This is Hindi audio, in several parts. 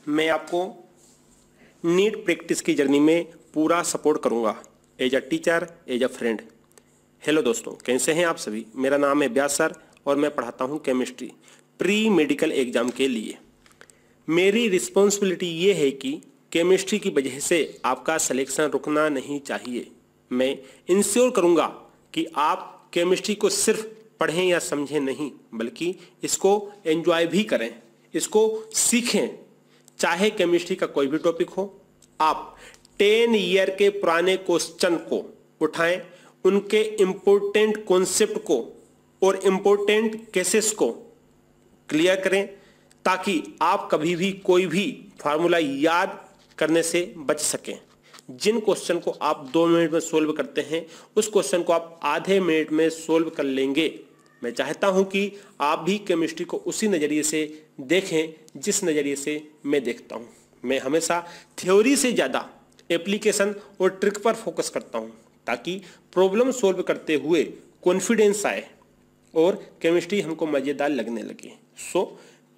मैं आपको नीट प्रैक्टिस की जर्नी में पूरा सपोर्ट करूंगा as a teacher, as a friend. Hello दोस्तों, कैसे हैं आप सभी। मेरा नाम है व्यास सर और मैं पढ़ाता हूं केमिस्ट्री प्री मेडिकल एग्जाम के लिए। मेरी रिस्पॉन्सिबिलिटी ये है कि केमिस्ट्री की वजह से आपका सिलेक्शन रुकना नहीं चाहिए। मैं इंश्योर करूंगा कि आप केमिस्ट्री को सिर्फ पढ़ें या समझें नहीं, बल्कि इसको एंजॉय भी करें, इसको सीखें। चाहे केमिस्ट्री का कोई भी टॉपिक हो, आप 10 ईयर के पुराने क्वेश्चन को उठाएं, उनके इंपॉर्टेंट कॉन्सेप्ट को और इंपॉर्टेंट केसेस को क्लियर करें, ताकि आप कभी भी कोई भी फार्मूला याद करने से बच सकें। जिन क्वेश्चन को आप 2 मिनट में सोल्व करते हैं, उस क्वेश्चन को आप आधे मिनट में सोल्व कर लेंगे। मैं चाहता हूं कि आप भी केमिस्ट्री को उसी नज़रिए से देखें जिस नज़रिए से मैं देखता हूं। मैं हमेशा थ्योरी से ज़्यादा एप्लीकेशन और ट्रिक पर फोकस करता हूं, ताकि प्रॉब्लम सोल्व करते हुए कॉन्फिडेंस आए और केमिस्ट्री हमको मज़ेदार लगने लगे। सो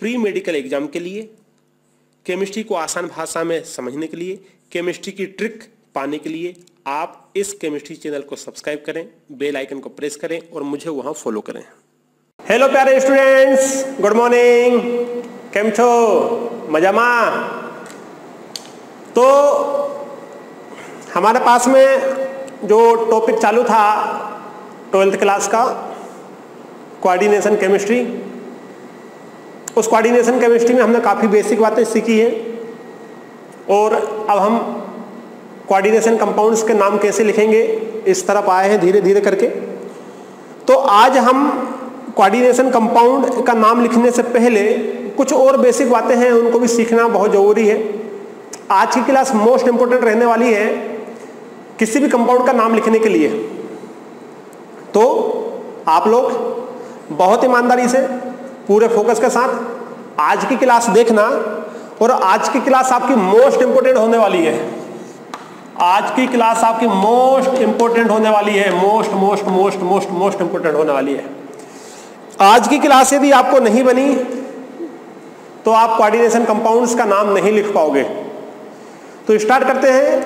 प्री मेडिकल एग्जाम के लिए, केमिस्ट्री को आसान भाषा में समझने के लिए, केमिस्ट्री की ट्रिक पाने के लिए आप इस केमिस्ट्री चैनल को सब्सक्राइब करें, बेल आइकन को प्रेस करें और मुझे वहां फॉलो करें। हेलो प्यारे स्टूडेंट्स, गुड मॉर्निंग। केम छो? मजामा? तो हमारे पास में जो टॉपिक चालू था 12th क्लास का, कोऑर्डिनेशन केमिस्ट्री, उस कोऑर्डिनेशन केमिस्ट्री में हमने काफ़ी बेसिक बातें सीखी है और अब हम कोऑर्डिनेशन कंपाउंड्स के नाम कैसे लिखेंगे इस तरफ आए हैं धीरे धीरे करके। तो आज हम कोऑर्डिनेशन कंपाउंड का नाम लिखने से पहले कुछ और बेसिक बातें हैं, उनको भी सीखना बहुत ज़रूरी है। आज की क्लास मोस्ट इंपोर्टेंट रहने वाली है किसी भी कंपाउंड का नाम लिखने के लिए। तो आप लोग बहुत ईमानदारी से, पूरे फोकस के साथ आज की क्लास देखना, और आज की क्लास आपकी मोस्ट इंपोर्टेंट होने वाली है। आज की क्लास आपकी मोस्ट इंपोर्टेंट होने वाली है, most most most most most important होने वाली है। आज की क्लास यदि आपको नहीं बनी तो आप कोऑर्डिनेशन कंपाउंड्स का नाम नहीं लिख पाओगे। तो स्टार्ट करते हैं।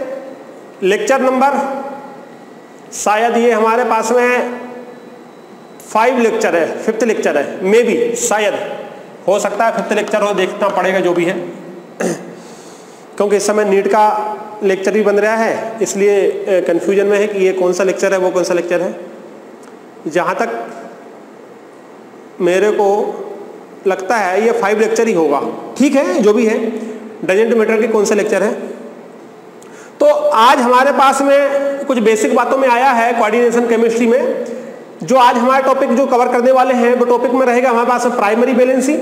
लेक्चर नंबर, शायद ये हमारे पास में 5 लेक्चर है, 5th लेक्चर है, मे बी, शायद हो सकता है 5th लेक्चर हो, देखना पड़ेगा जो भी है, क्योंकि इस समय नीट का लेक्चर भी बन रहा है, इसलिए कंफ्यूजन में है कि ये कौन सा लेक्चर है, वो कौन सा लेक्चर है। जहाँ तक मेरे को लगता है ये 5 लेक्चर ही होगा। ठीक है, जो भी है, डजेंट मैटर कि कौन सा लेक्चर है। तो आज हमारे पास में कुछ बेसिक बातों में आया है कोऑर्डिनेशन केमिस्ट्री में। जो आज हमारा टॉपिक जो कवर करने वाले हैं वो टॉपिक में रहेगा हमारे पास प्राइमरी वैलेंसी,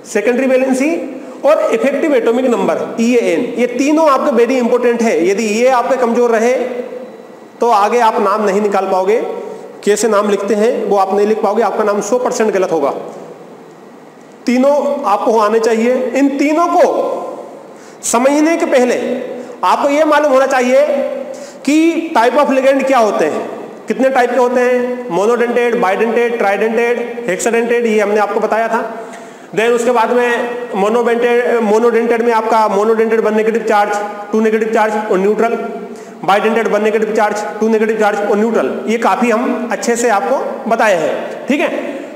सेकेंडरी वैलेंसी और इफेक्टिव एटॉमिक नंबर EAN। ये तीनों आपके वेरी इंपॉर्टेंट है। यदि ये आपके कमजोर रहे तो आगे आप नाम नहीं निकाल पाओगे। कैसे नाम लिखते हैं वो आप नहीं लिख पाओगे, आपका नाम 100% गलत होगा। तीनों आपको आने चाहिए। इन तीनों को समझने के पहले आपको ये मालूम होना चाहिए कि टाइप ऑफ लिगेंड क्या होते हैं, कितने टाइप के होते हैं, मोनोडेंटेड, बाइडेंटेड, ट्राइडेंटेड, हेक्साडेंटेड, ये हमने आपको बताया था। देन उसके बाद में मोनोडेंटेड में आपका monodentate 1 negative charge, 2 negative charge और neutral, bidentate 1 negative charge, 2 negative charge और न्यूट्रल। ये काफ़ी हम अच्छे से आपको बताए हैं। ठीक है,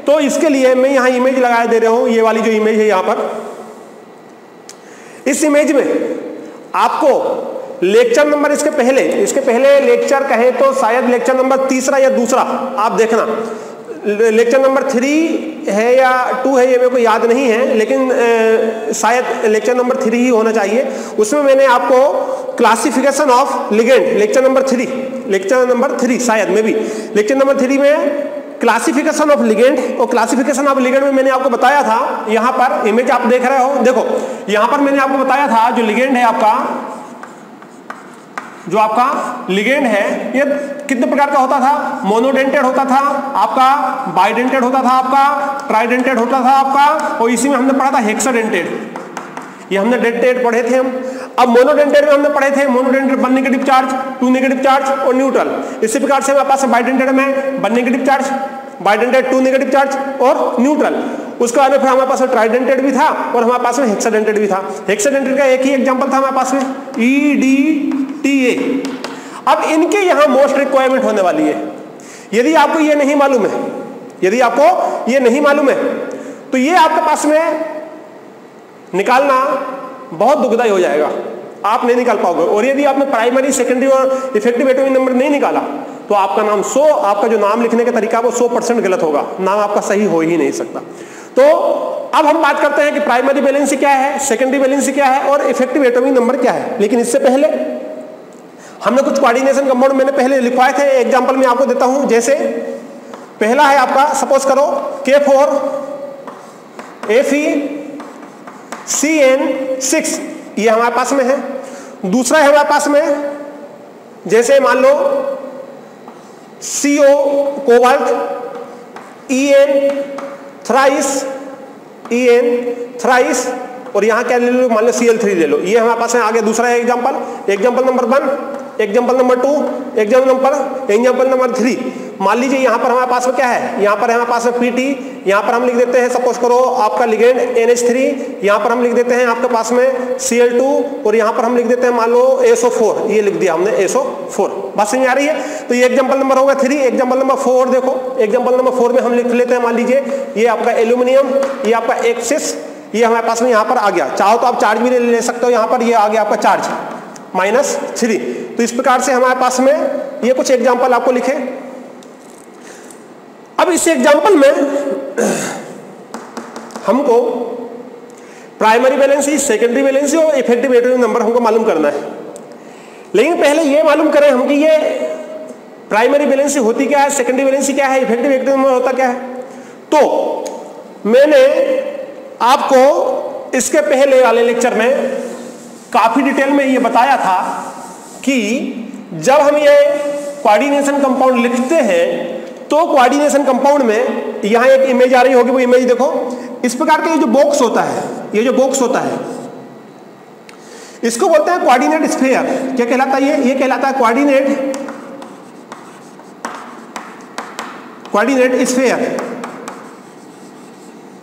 तो इसके लिए मैं यहाँ इमेज लगा दे रहा हूँ। ये वाली जो इमेज है यहाँ पर, इस इमेज में आपको लेक्चर नंबर, इसके पहले लेक्चर कहे तो शायद लेक्चर नंबर 3 या 2, आप देखना। लेक्चर नंबर 3 है या 2 है, ये मेरे को याद नहीं है, लेकिन शायद लेक्चर नंबर 3 ही होना चाहिए। उसमें मैंने आपको classification of ligand, lecture number 3 शायद में भी, लेक्चर नंबर 3 में क्लासिफिकेशन ऑफ लिगेंड, और क्लासिफिकेशन ऑफ लिगेंड में मैंने आपको बताया था, यहाँ पर इमेज आप देख रहे हो, देखो यहाँ पर मैंने आपको बताया था जो लिगेंड है आपका, जो आपका लिगेंड है ये कितने प्रकार का होता था। मोनोडेंटेड होता था आपका, बाइडेंटेड होता था आपका, ट्राइडेंटेड होता था आपका, और इसी में हमने पढ़ा था हेक्साडेंटेड। ये हमने डेंटेड पढ़े थे हम। अब मोनोडेंटेड में हमने पढ़े थे monodentate 1 negative charge, 2 negative charge और न्यूट्रल। इसी प्रकार से हमारे पास बाइडेंटेड में 1 negative charge, bidentate 2 negative charge और न्यूट्रल। उसके बाद में फिर हमारे पास में ट्राइडेंटेड भी था और हमारे पास में हेक्साडेंटेड भी था। हेक्साडेंटेड का एक ही एग्जांपल था हमारे पास में EDTA। अब इनके यहां मोस्ट रिक्वायरमेंट होने वाली है। यदि आपको ये नहीं मालूम है, यदि आपको ये नहीं मालूम है तो ये आपके पास में निकालना बहुत दुखदाई हो जाएगा, आप नहीं निकाल पाओगे। और यदि आपने प्राइमरी, सेकेंडरी और इफेक्टिव एटॉमिक नंबर नहीं निकाला तो आपका नाम आपका जो नाम लिखने का तरीका वो 100% गलत होगा, नाम आपका सही हो ही नहीं सकता। तो अब हम बात करते हैं कि प्राइमरी वैलेंसी क्या है, सेकेंडरी वैलेंसी क्या है और इफेक्टिव एटॉमिक नंबर क्या है। लेकिन इससे पहले हमने कुछ कोऑर्डिनेशन कंपाउंड मैंने पहले लिखवाए थे, एग्जांपल मैं आपको देता हूं। जैसे पहला है आपका, सपोज करो K4FeCN6, ये हमारे पास में है। दूसरा है हमारे पास में, जैसे मान लो CO कोबाल्ट EN थ्राइस और यहां क्या ले लो, मान लो Cl3 ले लो। ये हमारे पास है। आगे दूसरा है example number 1, example number 2, example number 3। मान लीजिए यहां पर हमारे पास में क्या है, यहां पर हमारे पास में PT, यहां पर हम लिख देते हैं सपोज करो आपका लिगेंड NH3, यहां पर हम लिख देते हैं आपके पास में Cl2 और यहां पर हम लिख देते हैं मान लो SO4, ये लिख दिया हमने SO4। बात समझ आ रही है? तो ये एग्जांपल नंबर होगा 3। एग्जांपल नंबर 4 देखो, एग्जांपल नंबर 4 में हम लिख लेते हैं, मान लीजिए ये आपका एल्यूमिनियम, ये आपका एक्सिस, ये हमारे पास में यहां पर आ गया। चाहो तो आप चार्ज भी ले सकते हो, यहां पर ये आ गया आपका चार्ज -3। तो इस प्रकार से हमारे पास में ये कुछ एग्जांपल आपको लिखे। अब इस एग्जांपल में हमको प्राइमरी वैलेंसी, सेकेंडरी वैलेंसी और इफेक्टिव एटॉमिक नंबर हमको मालूम करना है। लेकिन पहले ये मालूम करें हम कि ये प्राइमरी वैलेंसी होती क्या है, सेकेंडरी वैलेंसी क्या है, इफेक्टिव एटॉमिक नंबर होता क्या है। तो मैंने आपको इसके पहले वाले लेक्चर में काफी डिटेल में ये बताया था कि जब हम ये कोऑर्डिनेशन कंपाउंड लिखते हैं तो कोऑर्डिनेशन कंपाउंड में यहां एक इमेज आ रही होगी, वो इमेज देखो। इस प्रकार का ये जो बॉक्स होता है, ये जो बॉक्स होता है इसको बोलते हैं कोऑर्डिनेट स्फीयर। क्या कहलाता है ये कहलाता है कोऑर्डिनेट स्फीयर।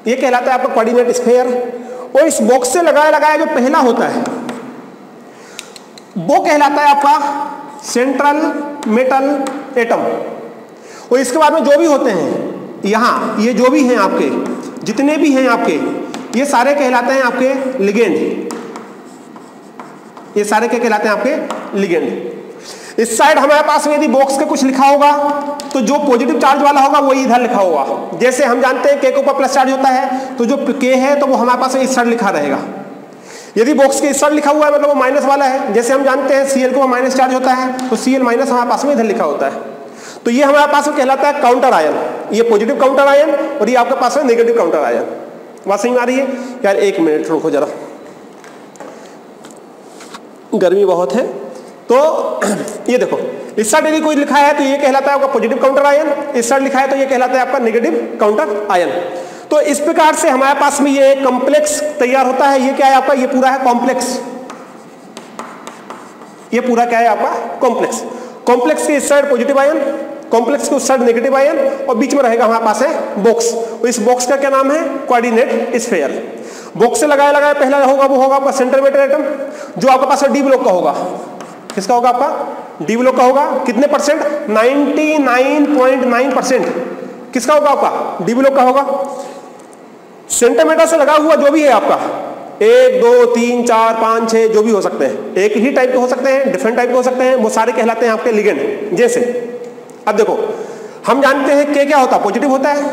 ये कहलाता है आपका कोऑर्डिनेट स्फीयर। और इस बॉक्स से लगाया जो पहला होता है वो कहलाता है आपका सेंट्रल मेटल एटम। और इसके बाद में जो भी होते हैं यहां, ये जो भी हैं आपके, जितने भी हैं आपके, ये सारे कहलाते हैं आपके लिगेंड। ये सारे क्या कहलाते हैं आपके लिगेंड। इस साइड हमारे पास में यदि बॉक्स के कुछ लिखा होगा तो जो पॉजिटिव चार्ज वाला होगा वही इधर लिखा होगा। जैसे हम जानते हैं K के ऊपर प्लस चार्ज होता है तो जो K है तो वो हमारे पास में इस साइड लिखा रहेगा। यदि बॉक्स के इस साइड लिखा हुआ है मतलब वो माइनस वाला है। जैसे हम जानते हैं Cl के ऊपर माइनस चार्ज होता है तो Cl माइनस हमारे पास में इधर लिखा होता है। तो ये हमारे पास में कहलाता है काउंटर आयन। ये पॉजिटिव काउंटर आयन और ये आपके पास में नेगेटिव काउंटर आयन। बात समझ में आ रही है? यार एक मिनट रुको जरा, गर्मी बहुत है। तो ये देखो, इस साइड यदि कोई लिखा है तो ये कहलाता है आपका पॉजिटिव काउंटर आयन, इस साइड लिखा है तो ये कहलाता है आपका नेगेटिव काउंटर आयन। तो इस प्रकार से हमारे पास में ये कॉम्प्लेक्स तैयार होता है। ये क्या है आपका, ये पूरा है कॉम्प्लेक्स। ये पूरा क्या है आपका कॉम्प्लेक्स। कॉम्प्लेक्स के इस साइड पॉजिटिव आयन, कॉम्प्लेक्स के उस साइड नेगेटिव आयन और बीच में रहेगा हमारे पास है बॉक्स। और इस बॉक्स का क्या नाम है, कोऑर्डिनेट स्फीयर। बॉक्स से लगाया पहला होगा वो होगा आपका सेंट्रल मेटल एटम, जो आपके पास डी ब्लॉक का होगा। किसका होगा आपका, डी ब्लॉक का होगा। कितने परसेंट, 99.9%। किसका होगा आपका, डी ब्लॉक का होगा। सेंटीमीटर से लगा हुआ जो भी है आपका 1 2 3 4 5 6 जो भी हो सकते हैं, एक ही टाइप के हो सकते हैं, डिफरेंट टाइप के हो सकते हैं, वो सारे कहलाते हैं आपके लिगेंड। जैसे अब देखो, हम जानते हैं कि क्या होता है, पॉजिटिव होता है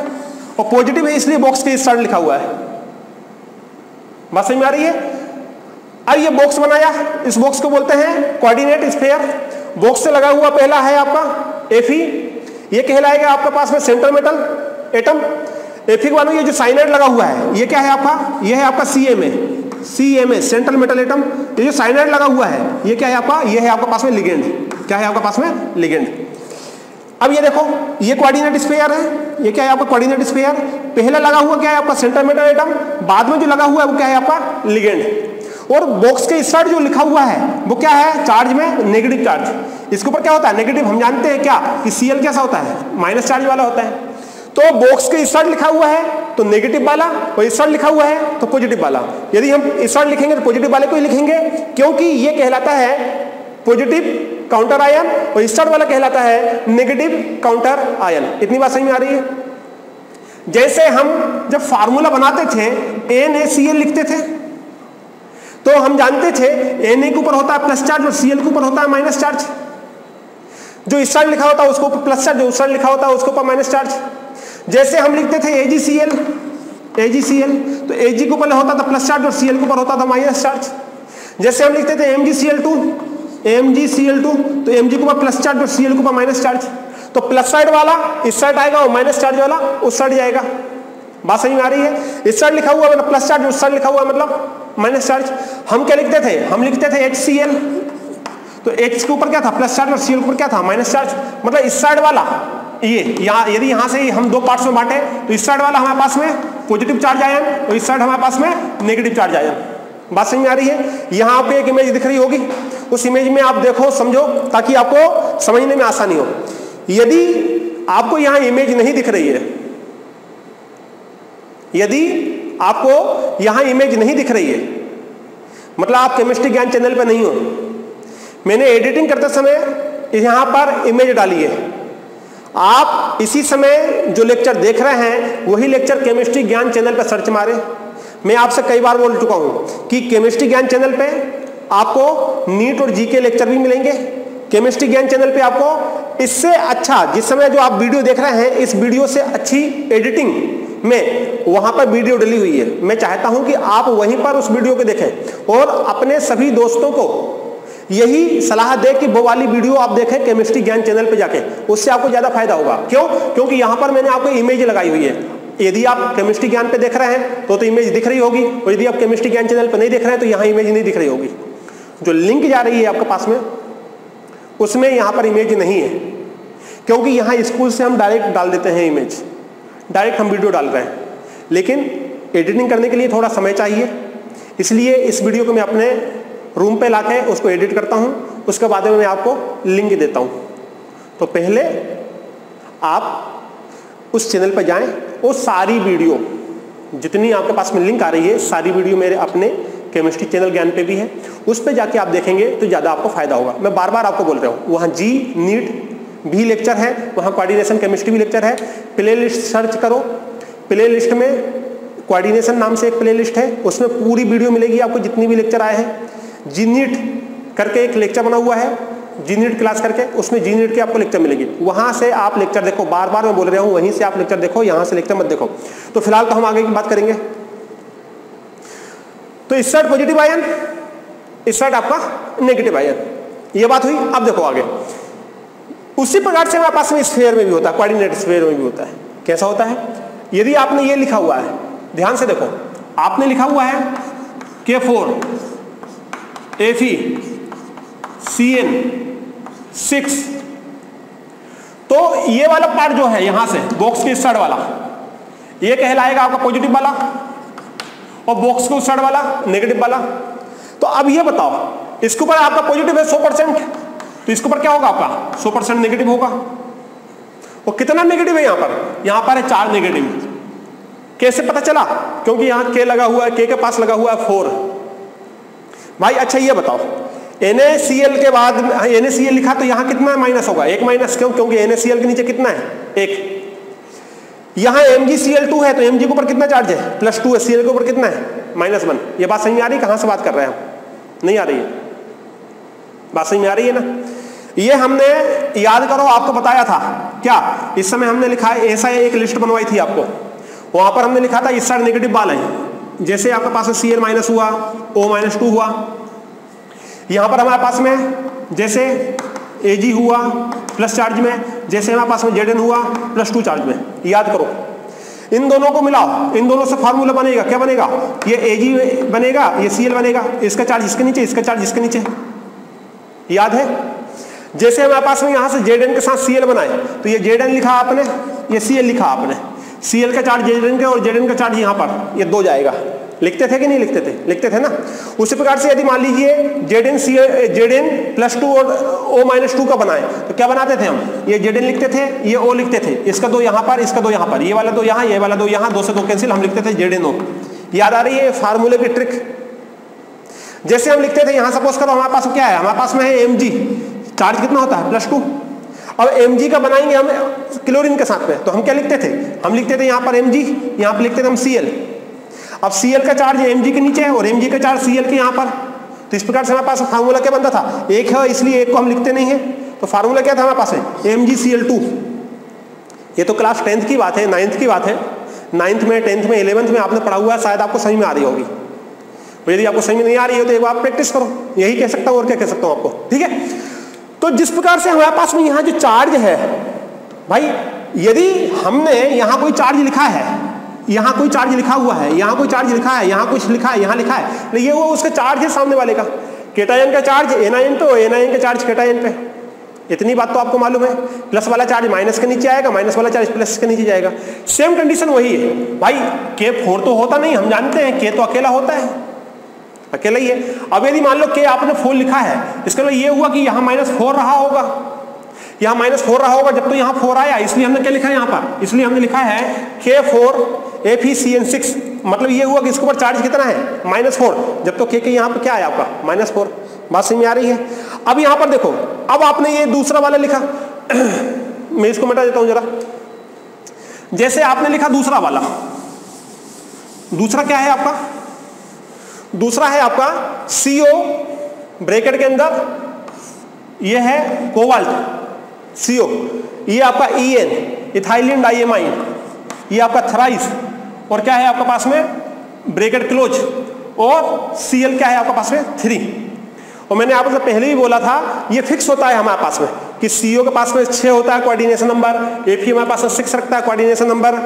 और पॉजिटिव है इसलिए बॉक्स के इस साइड लिखा हुआ है। बात समझ में आ रही है? अब ये बॉक्स बनाया, इस बॉक्स को बोलते हैं कोऑर्डिनेट स्फीयर। बॉक्स से लगा हुआ पहला है आपका Fe, ये कहलाएगा आपके पास में सेंट्रल मेटल एटम। Fe के बाद में ये जो साइनाइड लगा हुआ है ये क्या है आपका, ये है आपका CMA सेंट्रल मेटल एटम। ये जो साइनाइड लगा हुआ है ये क्या है आपका, ये है आपके पास में लिगेंड। क्या है आपके पास में, लिगेंड। अब ये देखो, ये कोऑर्डिनेट स्फीयर है, ये क्या है आपका कोऑर्डिनेट स्फीयर। पहले लगा हुआ क्या है आपका सेंट्रल मेटल एटम, बाद में जो लगा हुआ है वो क्या है आपका लिगेंड। और बॉक्स के इस साइड जो लिखा हुआ है वो क्या है, चार्ज में नेगेटिव चार्ज। इसके ऊपर क्या होता है, नेगेटिव। हम जानते हैं क्या कि Cl कैसा होता है, माइनस चार्ज वाला होता है। तो बॉक्स के इस साइड लिखा हुआ है तो नेगेटिव वाला, और इस साइड लिखा हुआ है तो पॉजिटिव वाला। यदि हम इस साइड लिखेंगे तो पॉजिटिव वाले को ही लिखेंगे, क्योंकि ये कहलाता है पॉजिटिव काउंटर आयन और इस साइड वाला कहलाता है नेगेटिव काउंटर आयन। इतनी बात समझ में आ रही है? जैसे हम जब फार्मूला बनाते थे NaCl लिखते थे तो हम जानते थे Na के ऊपर होता है प्लस चार्ज और Cl के ऊपर होता है माइनस चार्ज। जो इस साइड लिखा होता है उसके ऊपर प्लस चार्ज, जो उस साइड लिखा होता है उसके ऊपर माइनस चार्ज। जैसे हम लिखते थे AgCl तो Ag के ऊपर होता था प्लस चार्ज और Cl के ऊपर होता था माइनस चार्ज। जैसे हम लिखते थे MgCl2 तो Mg के ऊपर प्लस चार्ज और Cl के ऊपर माइनस चार्ज। तो प्लस साइड वाला इस साइड आएगा और माइनस चार्ज वाला उस साइड जाएगा। बात समझ में आ रही है? इस साइड लिखा हुआ है मतलब प्लस चार्ज, उस साइड लिखा हुआ है मतलब माइनस चार्ज। हम क्या लिखते थे? हम लिखते थे HCl, तो H के ऊपर क्या था? प्लस चार्ज और Cl के ऊपर क्या था? Minus charge. मतलब इस साइड वाला ये यहाँ, यदि यहाँ से हम दो पार्ट्स में बांटे तो इस साइड वाला हमारे पास में पॉजिटिव चार्ज आयन और इस साइड हमारे पास में नेगेटिव चार्ज आयन। बात समझ में आ रही है? यहाँ पे एक इमेज दिख रही होगी, उस इमेज में आप देखो समझो ताकि आपको समझने में आसानी हो। यदि आपको यहाँ इमेज नहीं दिख रही है, यदि आपको यहाँ इमेज नहीं दिख रही है मतलब आप केमिस्ट्री ज्ञान चैनल पर नहीं हो, मैंने एडिटिंग करते समय यहाँ पर इमेज डाली है। आप इसी समय जो लेक्चर देख रहे हैं वही लेक्चर केमिस्ट्री ज्ञान चैनल पर सर्च मारे। मैं आपसे कई बार बोल चुका हूँ कि केमिस्ट्री ज्ञान चैनल पे आपको नीट और जीके लेक्चर भी मिलेंगे। केमिस्ट्री ज्ञान चैनल पे आपको इससे अच्छा, जिस समय जो आप वीडियो देख रहे हैं इस वीडियो से अच्छी एडिटिंग में वहां पर वीडियो डली हुई है। मैं चाहता हूं कि आप वहीं पर उस वीडियो को देखें और अपने सभी दोस्तों को यही सलाह दे कि वो वाली वीडियो आप देखें केमिस्ट्री ज्ञान चैनल पे जाके, उससे आपको ज्यादा फायदा होगा। क्यों? क्योंकि यहां पर मैंने आपको इमेज लगाई हुई है। यदि आप केमिस्ट्री ज्ञान पे देख रहे हैं तो इमेज दिख रही होगी, और यदि आप केमिस्ट्री ज्ञान चैनल पे नहीं देख रहे हैं तो यहाँ इमेज नहीं दिख रही होगी। जो लिंक जा रही है आपके पास में उसमें यहाँ पर इमेज नहीं है, क्योंकि यहाँ स्कूल से हम डायरेक्ट डाल देते हैं इमेज, डायरेक्ट हम वीडियो डाल रहे हैं। लेकिन एडिटिंग करने के लिए थोड़ा समय चाहिए, इसलिए इस वीडियो को मैं अपने रूम पे लाके उसको एडिट करता हूँ, उसके बाद में मैं आपको लिंक देता हूँ। तो पहले आप उस चैनल पर जाएं और सारी वीडियो जितनी आपके पास में लिंक आ रही है सारी वीडियो मेरे अपने केमिस्ट्री चैनल ज्ञान पे भी है, उस पे जाके आप देखेंगे तो ज़्यादा आपको फायदा होगा। मैं बार बार आपको बोल रहा हूँ, वहाँ जी नीट भी लेक्चर है, वहाँ कोऑर्डिनेशन केमिस्ट्री भी लेक्चर है। प्ले लिस्ट सर्च करो, प्ले लिस्ट में कोऑर्डिनेशन नाम से एक प्ले लिस्ट है, उसमें पूरी वीडियो मिलेगी आपको जितनी भी लेक्चर आए हैं। जी नीट करके एक लेक्चर बना हुआ है, जी नीट क्लास करके, उसमें जी नीट के आपको लेक्चर मिलेगी, वहाँ से आप लेक्चर देखो। बार बार मैं बोल रहा हूँ वहीं से आप लेक्चर देखो, यहाँ से लेक्चर मत देखो। तो फिलहाल तो हम आगे की बात करेंगे। तो इस साइड पॉजिटिव आयन, इस साइड आपका नेगेटिव आयन, ये बात हुई। अब देखो आगे, उसी प्रकार से हमारे पास में स्फीयर में भी होता है, कोऑर्डिनेट स्फीयर में भी होता है। कैसा होता है? यदि आपने ये लिखा हुआ है, ध्यान से देखो, आपने लिखा हुआ है K4 FeCN6, तो ये वाला पार्ट जो है यहां से बॉक्स के इस साइड वाला, ये कहलाएगा आपका पॉजिटिव वाला, और बॉक्स के उस साइड वाला नेगेटिव वाला। तो अब ये बताओ, इसके ऊपर आपका पॉजिटिव है 100%, तो इसके ऊपर क्या होगा? आपका 100% नेगेटिव होगा। और कितना नेगेटिव है यहाँ पर है 4 नेगेटिव। कैसे पता चला? क्योंकि यहाँ K लगा हुआ है, K के पास लगा हुआ है 4 भाई। अच्छा ये बताओ, NaCl के बाद NaCl लिखा तो यहाँ कितना माइनस होगा? 1 माइनस। क्यों? क्योंकि NaCl के नीचे कितना है? 1। यहाँ MgCl2 है तो Mg के ऊपर कितना चार्ज है? +2 है। Cl के ऊपर कितना है? -1। ये बात समझ में आ रही है? कहाँ से बात कर रहे हैं हम? नहीं आ रही है बात? समझ में आ रही है ना? ये हमने याद करो, आपको बताया था क्या? इस समय हमने लिखा है, ऐसा एक लिस्ट बनवाई थी आपको, वहां पर हमने लिखा था इस साइड नेगेटिव वाला है। जैसे आपके पास Cl- हुआ, O-2 हुआ, यहां पर हमारे पास में जैसे Ag हुआ प्लस चार्ज में, जैसे हमारे पास में Zn हुआ +2 चार्ज में। याद करो, इन दोनों को मिलाओ, इन दोनों से फार्मूला बनेगा। क्या बनेगा? ये Ag बनेगा, ये Cl बनेगा, इसका चार्ज इसके नीचे, इसका चार्ज इसके नीचे। याद है? जैसे हमारे पास में यहां से Zn के साथ Cl बनाए तो ये Zn लिखा आपने, ये Cl लिखा आपने। Cl का चार्ज Zn के और Zn का चार्ज यहाँ पर, ये 2 जाएगा। लिखते थे कि नहीं लिखते थे? लिखते थे ना। उसी प्रकार से यदि मान लीजिए Zn +2 और O-2 का बनाए तो क्या बनाते थे हम? ये Zn लिखते थे, ये O लिखते थे, इसका 2 यहाँ पर, इसका 2 यहाँ पर, ये वाला 2 यहाँ, ये वाला 2 यहाँ, 2 से 2 कैंसिल, हम लिखते थे ZnO। याद आ रही है फार्मूले की ट्रिक? जैसे हम लिखते थे यहाँ, सपोज करो हमारे पास क्या है, हमारे पास में है Mg, चार्ज कितना होता है? +2। अब Mg का बनाएंगे हम क्लोरीन के साथ में, तो हम क्या लिखते थे? हम लिखते थे यहाँ पर Mg, यहाँ पर लिखते थे हम Cl। अब Cl का चार्ज Mg के नीचे है और Mg का चार्ज Cl के यहाँ पर, तो इस प्रकार से हमारे पास फार्मूला क्या बनता था? एक है इसलिए एक को हम लिखते नहीं है, तो फार्मूला क्या था हमारे पास में? MgCl2। ये तो क्लास 10th की बात है, 9th की बात है। 9th में, 10th में, 11th में आपने पढ़ा हुआ है, शायद आपको समझ में आ रही होगी। तो यदि आपको समझ में नहीं आ रही हो तो एक बार आप प्रैक्टिस करो, यही कह सकता हूँ और क्या कह सकता हूँ आपको, ठीक है। तो जिस प्रकार से हमारे पास में यहाँ जो चार्ज है भाई, यदि हमने यहाँ कोई चार्ज लिखा है, यहाँ कोई चार्ज लिखा हुआ है, यहाँ कोई चार्ज लिखा है, यहाँ कुछ लिखा है, यहाँ लिखा है, तो ये वो उसका चार्ज है सामने वाले का। केटायन का चार्ज एनायन पे, एनायन का चार्ज केटायन पे, इतनी बात तो आपको मालूम है। प्लस वाला चार्ज माइनस के नीचे आएगा, माइनस वाला चार्ज प्लस के नीचे जाएगा। सेम कंडीशन वही है भाई। K4 तो होता नहीं, हम जानते हैं K तो अकेला होता है, अकेला ही है। अब यदि मान लो K आपने 4 लिखा है, इसका मतलब ये हुआ कि यहाँ -4 रहा होगा, यहाँ -4 रहा होगा, जब तो यहाँ 4 आया, इसलिए हमने क्या लिखा है यहाँ पर? इसलिए हमने लिखा है K4 FeCN6, मतलब ये हुआ कि इसके ऊपर चार्ज कितना है? -4, जब तो K के यहाँ पर क्या आया आपका? -4। बात समझ में आ रही है? अब यहाँ पर देखो, अब आपने ये दूसरा वाला लिखा मैं इसको मिटा देता हूं जरा। जैसे आपने लिखा दूसरा वाला, दूसरा क्या है आपका? दूसरा है आपका CO ब्रैकेट के अंदर, ये है कोबाल्ट CO, ये आपका EN इथाइलिन डाइएमाइन, ये आपका थ्राइस, और क्या है आपका पास में ब्रैकेट क्लोज, और Cl क्या है आपका पास में 3। और मैंने आपसे पहले ही बोला था ये फिक्स होता है हमारे पास में कि CO के पास में 6 होता है कोऑर्डिनेशन नंबर, Fe हमारे पास में 6 रखता है कोऑर्डिनेशन नंबर।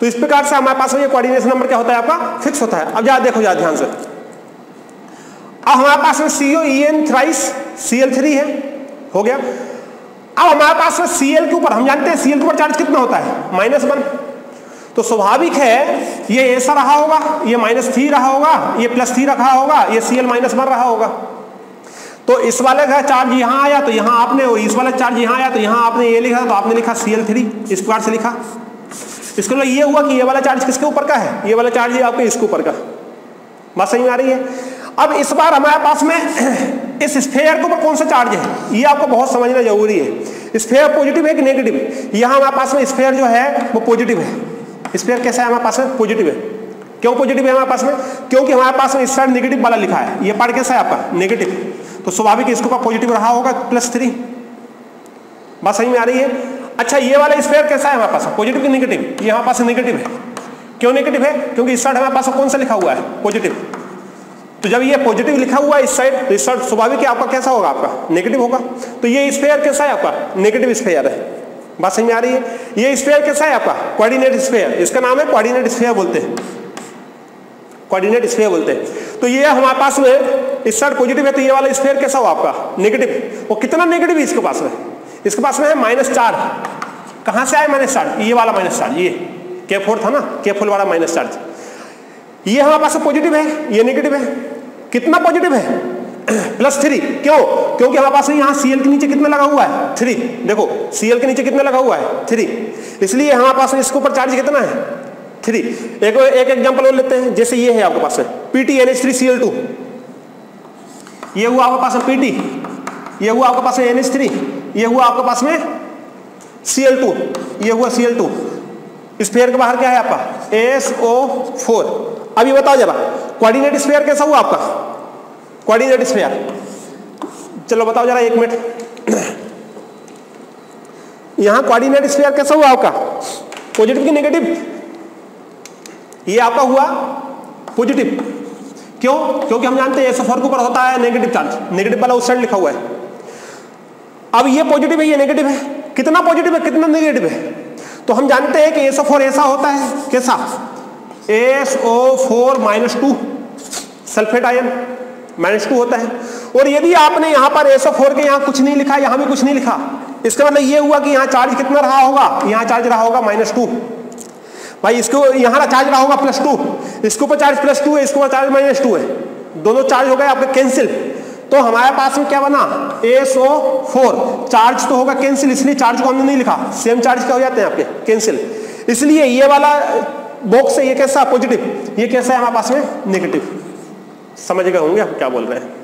तो इस प्रकार से हमारे पास में ये कोऑर्डिनेशन नंबर क्या होता है आपका? फिक्स होता है। अब जरा देखो जरा ध्यान से, अब हमारे पास में CO EN थ्राइस Cl3 है, हो गया। अब हमारे पास में Cl के ऊपर, हम जानते हैं Cl के ऊपर चार्ज कितना होता है? -1। तो स्वाभाविक है ये ऐसा रहा होगा, ये -3 रहा होगा, ये +3 रखा होगा, ये Cl -1 रहा होगा। तो इस वाले का चार्ज यहाँ आया तो यहाँ आपने, इस वाला चार्ज यहाँ आया तो यहाँ आपने ये लिखा, तो आपने लिखा Cl3, इस प्रकार से लिखा। इसके लिए ये हुआ कि ये वाला चार्ज किसके ऊपर का है? ये वाला चार्ज है आपके इसके ऊपर का। बात समझ में आ रही है? अब इस बार हमारे पास में इस स्फीयर के ऊपर कौन सा चार्ज है, ये आपको बहुत समझना जरूरी है। स्फीयर पॉजिटिव है कि नेगेटिव है? यहाँ हमारे पास में स्फीयर जो है वो पॉजिटिव है। स्फीयर कैसा है हमारे पास में? पॉजिटिव है। क्यों पॉजिटिव है हमारे पास में? क्योंकि हमारे पास में इस साइड नेगेटिव वाला लिखा है, ये पार्ट कैसा है आपका? नेगेटिव। तो स्वाभाविक इसके ऊपर पॉजिटिव रहा होगा +3। बात सही में आ रही है? अच्छा, ये वाला स्फीयर कैसा है हमारे पास? पॉजिटिव कि नेगेटिव? ये हमारे पास नेगेटिव है। क्यों नेगेटिव है? क्योंकि इस साइड हमारे पास कौन सा लिखा हुआ है? पॉजिटिव। तो जब ये पॉजिटिव लिखा हुआ है इस साइड, तो इस साइड स्वाभाविक है आपका कैसा होगा? आपका नेगेटिव होगा। तो ये स्फीयर कैसा है आपका? नेगेटिव स्फीयर है। बात समझ में आ रही है? ये स्फीयर कैसा है आपका? Coordinate sphere. इसका नाम है कोऑर्डिनेट स्फीयर बोलते हैं, कोऑर्डिनेट स्फीयर बोलते हैं। तो ये हमारे पास में इस साइड पॉजिटिव है, तो ये वाला स्फीयर कैसा हुआ आपका? नेगेटिव। और कितना नेगेटिव है इसके पास में? इसके पास में है -4। कहां से आया -4? ये वाला -4, ये K4 था ना, K4 वाला -4। ये हमारे पास पॉजिटिव है, ये नेगेटिव है। कितना पॉजिटिव है? +3। क्यों? क्योंकि हमारे पास यहाँ Cl के नीचे कितना लगा हुआ है? 3। देखो Cl के नीचे कितना लगा हुआ है? 3। इसलिए हमारे पास इसके ऊपर चार्ज कितना है? 3। एक एग्जांपल और लेते हैं। जैसे ये है आपके पास में PtNH3Cl2, ये हुआ आपके पास में Pt, ये हुआ आपके पास में NH3, ये हुआ आपके पास में Cl2, ये हुआ Cl2। स्फीयर के बाहर क्या है आपका? SO4। अब ये बताओ जरा, कोऑर्डिनेट स्फीयर कैसा हुआ आपका? कोऑर्डिनेट स्फीयर, चलो बताओ जरा 1 मिनट। यहां कोऑर्डिनेट स्फीयर कैसा हुआ आपका? पॉजिटिव कि नेगेटिव? ये आपका हुआ पॉजिटिव। क्यों? क्योंकि हम जानते हैं SO4 के ऊपर होता है नेगेटिव चार्ज, नेगेटिव वाला उस साइड लिखा हुआ है। अब ये पॉजिटिव है, ये नेगेटिव है। कितना पॉजिटिव है, कितना नेगेटिव है? तो हम जानते हैं कि SO4 ऐसा होता है, कैसा? SO4 -2, सल्फेट आयन -2 होता है। और यदि आपने यहाँ पर SO4 के यहाँ कुछ नहीं लिखा, यहाँ भी कुछ नहीं लिखा, इसका मतलब ये हुआ कि यहाँ चार्ज कितना रहा होगा? यहाँ चार्ज रहा होगा -2। भाई इसको यहाँ चार्ज रहा होगा +2, इसके ऊपर चार्ज +2 है, इसके ऊपर चार्ज -2 है, दोनों चार्ज हो गए आपके कैंसिल। तो हमारे पास में क्या बना, SO4, चार्ज तो होगा कैंसिल, इसलिए चार्ज को हमने नहीं लिखा, सेम चार्ज क्या हो जाते हैं आपके कैंसिल। इसलिए ये वाला बॉक्स है, ये कैसा पॉजिटिव, ये कैसा है हमारे पास में नेगेटिव। समझ गए होंगे आप क्या बोल रहे हैं।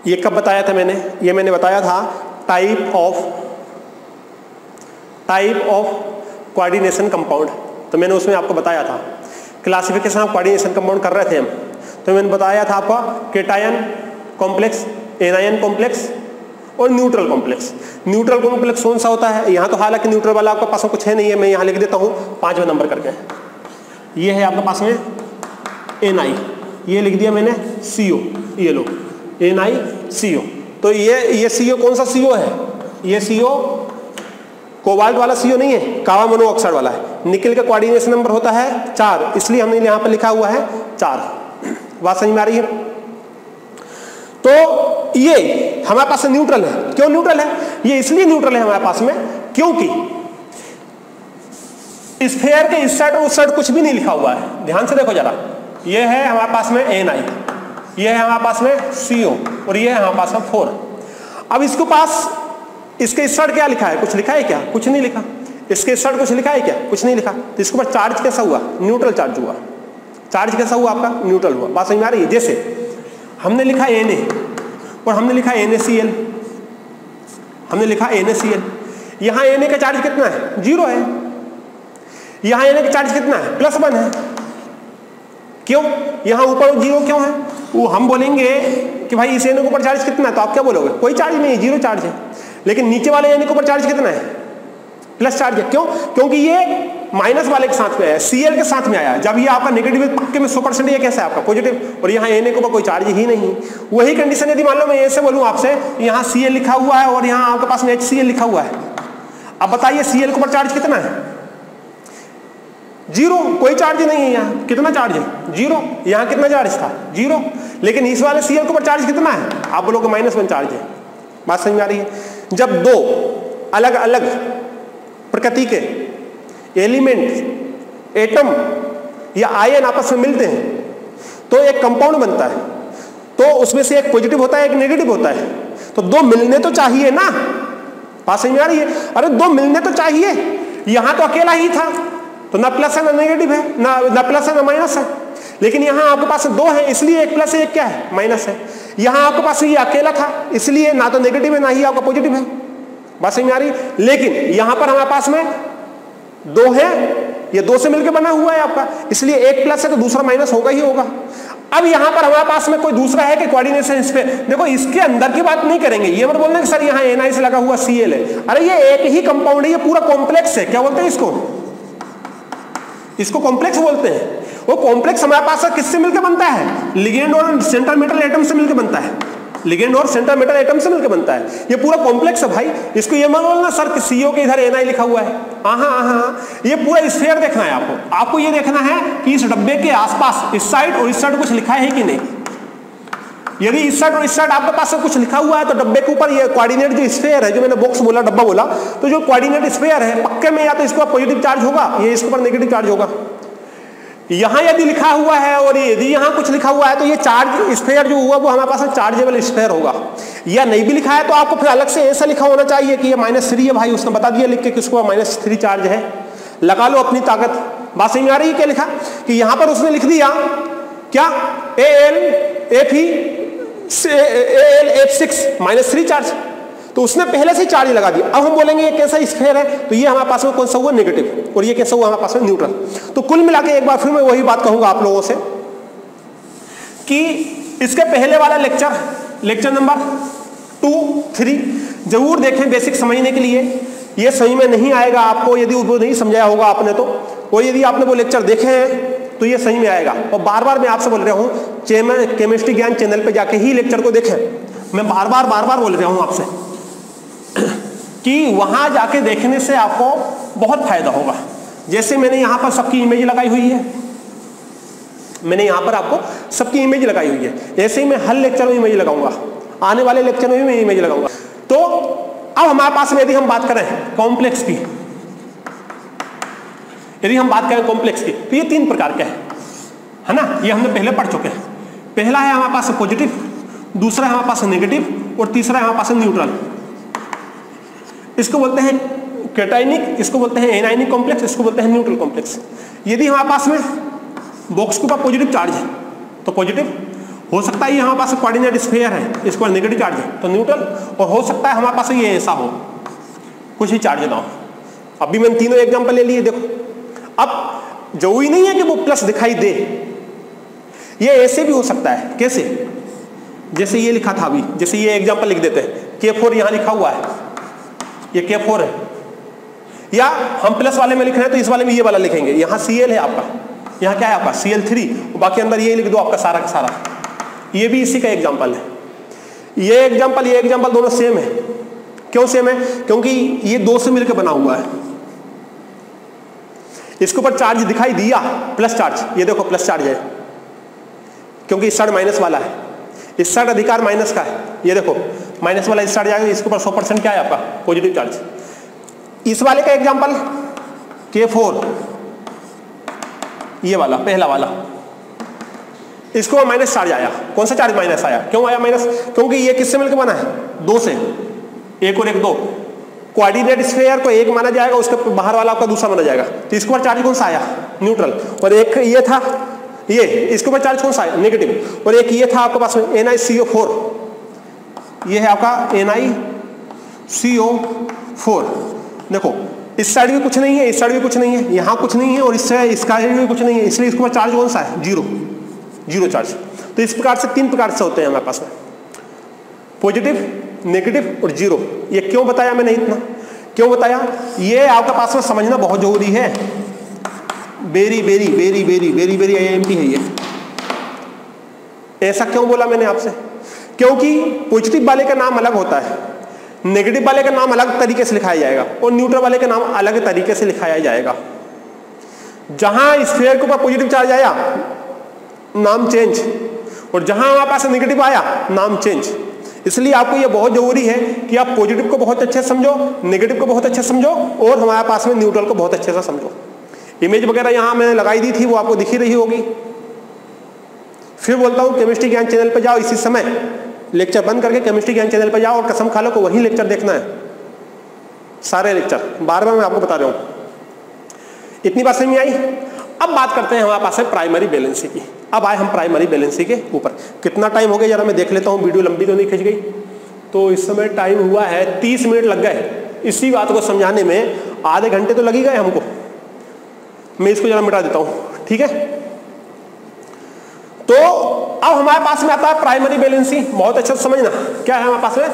ये कब बताया था मैंने, ये मैंने बताया था टाइप ऑफ कोऑर्डिनेशन कंपाउंड। तो मैंने उसमें आपको बताया था क्लासिफिकेशन ऑफ कोऑर्डिनेशन कंपाउंड कर रहे थे हम। तो मैंने बताया था आपका केटायन कॉम्प्लेक्स, एनायन कॉम्प्लेक्स और न्यूट्रल कॉम्प्लेक्स। न्यूट्रल कॉम्प्लेक्स कौन सा होता है, यहाँ तो हालांकि न्यूट्रल वाला आपके पास में कुछ है नहीं है, मैं यहाँ लिख देता हूँ 5वें नंबर करके। ये है आपके पास में Na, ये लिख दिया मैंने CO, ये लो NiCO। तो ये CO कौन सा CO है, ये CO कोबाल्ट वाला CO नहीं है, कावा मोनोऑक्साइड वाला है। निकल का कोऑर्डिनेशन नंबर होता है 4, इसलिए हमने यहाँ पर लिखा हुआ है 4। बात समझ में आ रही है। तो ये हमारे पास न्यूट्रल है। क्यों न्यूट्रल है, ये इसलिए न्यूट्रल है हमारे पास में क्योंकि स्फीयर के इस साइड और उस साइड कुछ भी नहीं लिखा हुआ है। ध्यान से देखो जरा, ये है हमारे पास में Na, ये है हमारे पास में CO और ये है हमारे पास में 4। अब इसके पास इसके इस साइड क्या लिखा है, कुछ लिखा है क्या, कुछ नहीं लिखा। इसके इस साइड कुछ लिखा है क्या, कुछ नहीं लिखा। तो इसके ऊपर चार्ज कैसा हुआ, न्यूट्रल चार्ज हुआ। चार्ज कैसा हुआ आपका, न्यूट्रल हुआ। बात समझ में आ रही है। जैसे हमने लिखा Na और हमने लिखा NaCl, हमने लिखा NaCl, यहाँ Na का चार्ज कितना है, 0 है। यहाँ Na का चार्ज कितना है, +1 है। क्यों, यहाँ ऊपर 0 क्यों है, वो हम बोलेंगे कि भाई इस Na के ऊपर चार्ज कितना है, तो आप क्या बोलोगे, कोई चार्ज नहीं है, 0 चार्ज है। लेकिन नीचे वाले Na के ऊपर चार्ज कितना है, प्लस चार्ज है। क्यों, क्योंकि ये माइनस वाले के साथ में है, Cl के साथ में आया। जब ये आपका नेगेटिव पक्के में 100%, ये कैसा है आपका पॉजिटिव, और यहाँ Na के ऊपर कोई चार्ज ही नहीं। वही कंडीशन यदि मान लो मैं ऐसे बोलूँ आपसे, यहाँ Cl लिखा हुआ है और यहाँ आपके पास में HCl लिखा हुआ है। अब बताइए Cl के ऊपर चार्ज कितना है, 0, कोई चार्ज नहीं है। यहाँ कितना चार्ज है, 0। यहाँ कितना चार्ज था, 0। लेकिन इस वाले Cl के ऊपर चार्ज कितना है, आप बोलोगे -1 चार्ज है। बात समझ में आ रही है। जब दो अलग अलग प्रकृति के एलिमेंट, एटम या आयन आपस में मिलते हैं तो एक कंपाउंड बनता है। तो उसमें से एक पॉजिटिव होता है, एक नेगेटिव होता है। तो दो मिलने तो चाहिए ना, बात समझ में आ रही है। अरे दो मिलने तो चाहिए, यहां तो अकेला ही था, तो ना प्लस है ना नेगेटिव है, ना प्लस है ना माइनस है। लेकिन यहां आपके पास दो है, इसलिए एक प्लस है एक क्या है, माइनस है। यहां आपके पास ये अकेला था, इसलिए ना तो नेगेटिव है ना ही आपका पॉजिटिव है। बात समझ में आ रही है। लेकिन यहां पर हमारे पास में दो है, ये दो से मिलकर बना हुआ है आपका, इसलिए एक प्लस है तो दूसरा माइनस होगा ही होगा। अब यहां पर हमारे पास में कोई दूसरा है कि कोऑर्डिनेशन इस पे, देखो इसके अंदर की बात नहीं करेंगे। ये मत बोलना कि सर यहां Na से लगा हुआ Cl है। अरे ये एक ही कंपाउंड है, ये पूरा कॉम्प्लेक्स है। क्या बोलते हैं इसको, इसको कॉम्प्लेक्स बोलते हैं। वो कॉम्प्लेक्स हमारे पास किससे मिलकर बनता है, लिगेंड और सेंट्रल मेटल एटम से मिलकर बनता है। लिगेंड और सेंट्रल मेटल एटम से मिलकर बनता है। ये पूरा कॉम्प्लेक्स है भाई। इसको ये मत बोलना सर CO के इधर Na लिखा हुआ है। ये पूरा स्फीयर देखना है आपको। आपको ये देखना है कि इस डब्बे के आसपास इस साइड और इस साइड कुछ लिखा है कि नहीं। यदि इस साइड और इस साइड आपके पास कुछ लिखा हुआ है तो डब्बे के ऊपर ये कोऑर्डिनेट जो स्फीयर है, जो मैंने बॉक्स बोला, डब्बा बोला, तो जो कोऑर्डिनेट स्फीयर है पक्के में या तो इसके ऊपर पॉजिटिव चार्ज होगा, ये इसके ऊपर नेगेटिव चार्ज होगा। यहां यदि लिखा हुआ है और यदि यहां कुछ लिखा हुआ है तो ये चार्ज स्फीयर जो हुआ वो हमारे पास चार्जेबल स्फीयर होगा। या नहीं भी लिखा है तो आपको फिर अलग से ऐसा लिखा होना चाहिए कि ये -3 है। भाई उसने बता दिया लिख के किसको -3 चार्ज है, लगा लो अपनी ताकत। बात समझ में आ रही है। क्या लिखा कि यहां पर उसने लिख दिया क्या, AlF6 -3 चार्ज, तो उसने पहले से चार्ज लगा दिया। अब हम बोलेंगे ये कैसा स्फीयर है, तो ये हमारे पास में कौन सा हुआ, नेगेटिव, और ये कैसा हुआ हमारे पास में, न्यूट्रल। तो कुल मिला के एक बार फिर मैं वही बात कहूंगा आप लोगों से कि इसके पहले वाला लेक्चर नंबर 2, 3 जरूर देखें बेसिक समझने के लिए। ये सही में नहीं आएगा आपको यदि वो नहीं समझाया होगा आपने तो, और यदि आपने वो लेक्चर देखे हैं तो ये सही में आएगा। और बार बार मैं आपसे बोल रहा हूं, केमिस्ट्री ज्ञान चैनल पे जाके ही लेक्चर को देखें। मैं बार बार बोल रहा हूं आपसे कि वहां जाके देखने से आपको बहुत फायदा होगा। जैसे मैंने यहां पर सबकी इमेज लगाई हुई है, मैंने यहां पर आपको सबकी इमेज लगाई हुई है, ऐसे ही मैं हर लेक्चर में इमेज लगाऊंगा, आने वाले लेक्चर में भी मैं इमेज लगाऊंगा। तो अब हमारे पास में यदि हम बात करें कॉम्प्लेक्स की, यदि हम बात करें कॉम्प्लेक्स की तो ये 3 प्रकार के है ना, ये हमने पहले पढ़ चुके हैं। पहला है हमारे पास पॉजिटिव, दूसरा है हमारे पास नेगेटिव और तीसरा है हमारे पास न्यूट्रल। इसको बोलते हैं कैटायनिक, इसको बोलते हैं एनायनिक कॉम्प्लेक्स, इसको बोलते हैं न्यूट्रल कॉम्प्लेक्स। यदि हमारे पास में बॉक्स के ऊपर पॉजिटिव चार्ज है तो पॉजिटिव, हो सकता है ये हमारे पास कोऑर्डिनेट स्फीयर है, इसको नेगेटिव चार्ज है तो न्यूट्रल, और हो सकता है हमारे पास ये ऐसा हो, कुछ ही चार्ज ना हो। अभी मैंने तीनों एग्जांपल ले लिए, देखो अब जरूरी नहीं है कि वो प्लस दिखाई दे, ये ऐसे भी हो सकता है। कैसे? जैसे ये लिखा था अभी, जैसे ये एग्जांपल लिख देते हैं, K4 यहां लिखा हुआ है, ये K4 है, या हम प्लस वाले में लिख रहे हैं तो इस वाले में ये वाला लिखेंगे, यहाँ Cl है आपका, यहाँ क्या है आपका Cl3, बाकी अंदर ये लिख दो आपका सारा का सारा। ये भी इसी का एग्जांपल है। ये एग्जांपल दोनों सेम है। क्यों सेम है? क्योंकि ये 2 से मिलकर बना हुआ है। इसके ऊपर चार्ज दिखाई दिया, प्लस चार्ज, ये देखो प्लस चार्ज है क्योंकि इस साइड माइनस वाला है, इस साइड अधिकार माइनस का है, ये देखो माइनस वाला इस साइड जाएगा, इसके ऊपर 100% क्या है आपका पॉजिटिव चार्ज। इस वाले का एग्जांपल K4, ये वाला पहला वाला, इसको माइनस चार्ज आया। कौन सा चार्ज माइनस आया? क्यों आया माइनस? क्योंकि ये किससे मिलकर बना है? 2 से, 1 और 1 2। कोऑर्डिनेट स्फीयर को 1 माना जाएगा, उसके बाहर वाला आपका दूसरा माना जाएगा, तो इसके ऊपर चार्ज कौन सा आया? न्यूट्रल। और एक ये था, ये इसके ऊपर चार्ज कौन सा आया? नेगेटिव। और एक ये था आपके पास में NiCO4, ये है आपका NiCO4। देखो इस साइड भी कुछ नहीं है, इस साइड भी कुछ नहीं है, यहाँ कुछ नहीं है, और इस साइड भी कुछ नहीं है, इसलिए इसके ऊपर चार्ज कौन सा है? 0 चार्ज। तो इस प्रकार से 3 प्रकार से होते हैं हमारे पास में, पॉजिटिव, नेगेटिव और 0। ये क्यों बताया मैंने इतना? क्यों बताया? ये आपके पास में समझना बहुत जरूरी है। Very very very very very very IMP है ये। ऐसा क्यों बोला मैंने आपसे? क्योंकि पॉजिटिव वाले का नाम अलग होता है, नेगेटिव वाले का नाम अलग तरीके से लिखाया जाएगा, और न्यूट्रल वाले का नाम अलग तरीके से लिखाया जाएगा। जहां स्फीयर के ऊपर पॉजिटिव चार्ज आया, नाम चेंज, और जहां हमारे पास नेगेटिव आया, नाम चेंज। इसलिए आपको यह बहुत जरूरी है कि आप पॉजिटिव को बहुत अच्छे से समझो, नेगेटिव को बहुत अच्छे से समझो, और हमारे पास में न्यूट्रल को बहुत अच्छे से समझो। इमेज वगैरह यहां मैंने लगाई दी थी, वो आपको दिखी रही होगी। फिर बोलता हूं केमिस्ट्री ज्ञान चैनल पर जाओ, इसी समय लेक्चर बंद करके केमिस्ट्री ज्ञान चैनल पर जाओ, और कसम खा लो को वही लेक्चर देखना है, सारे लेक्चर बार बार मैं आपको बता रहा हूं। इतनी बात समझ में आई? अब बात करते हैं हमारे पास है प्राइमरी बैलेंसी की। अब आए हम प्राइमरी बैलेंसी के ऊपर। कितना टाइम हो गया जरा मैं देख लेता हूं, वीडियो लंबी तो नहीं खिंच गई? तो इस समय टाइम हुआ है 30 मिनट लग गए। इसी बात को समझाने में आधे घंटे तो लग ही गए हमको। मैं इसको जरा मिटा देता हूं, ठीक है? तो अब हमारे पास में आता है प्राइमरी बैलेंसी। बहुत अच्छा समझना क्या है हमारे पास में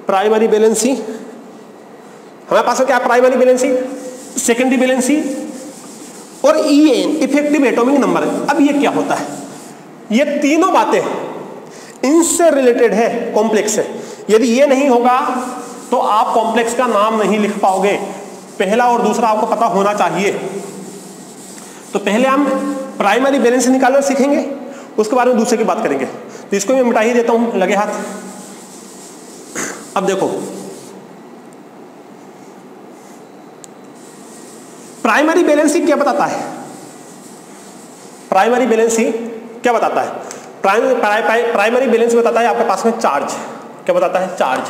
प्राइमरी बैलेंसी। हमारे पास में क्या है प्राइमरी बैलेंसी, सेकेंडरी बैलेंसी और EN इफेक्टिव एटॉमिक नंबर। अब ये क्या होता है? ये तीनों बातें इनसे रिलेटेड है, कॉम्प्लेक्स है। यदि ये नहीं होगा तो आप कॉम्प्लेक्स का नाम नहीं लिख पाओगे। पहला और दूसरा आपको पता होना चाहिए। तो पहले हम प्राइमरी बैलेंस निकालना सीखेंगे, उसके बारे में दूसरे की बात करेंगे। तो इसको मैं मिटा ही देता हूं, लगे हाथ। अब देखो प्राइमरी बैलेंसी क्या बताता है? प्राइमरी बैलेंसी क्या बताता है? प्राइमरी बैलेंस बताता है आपके पास में चार्ज। क्या बताता है? चार्ज।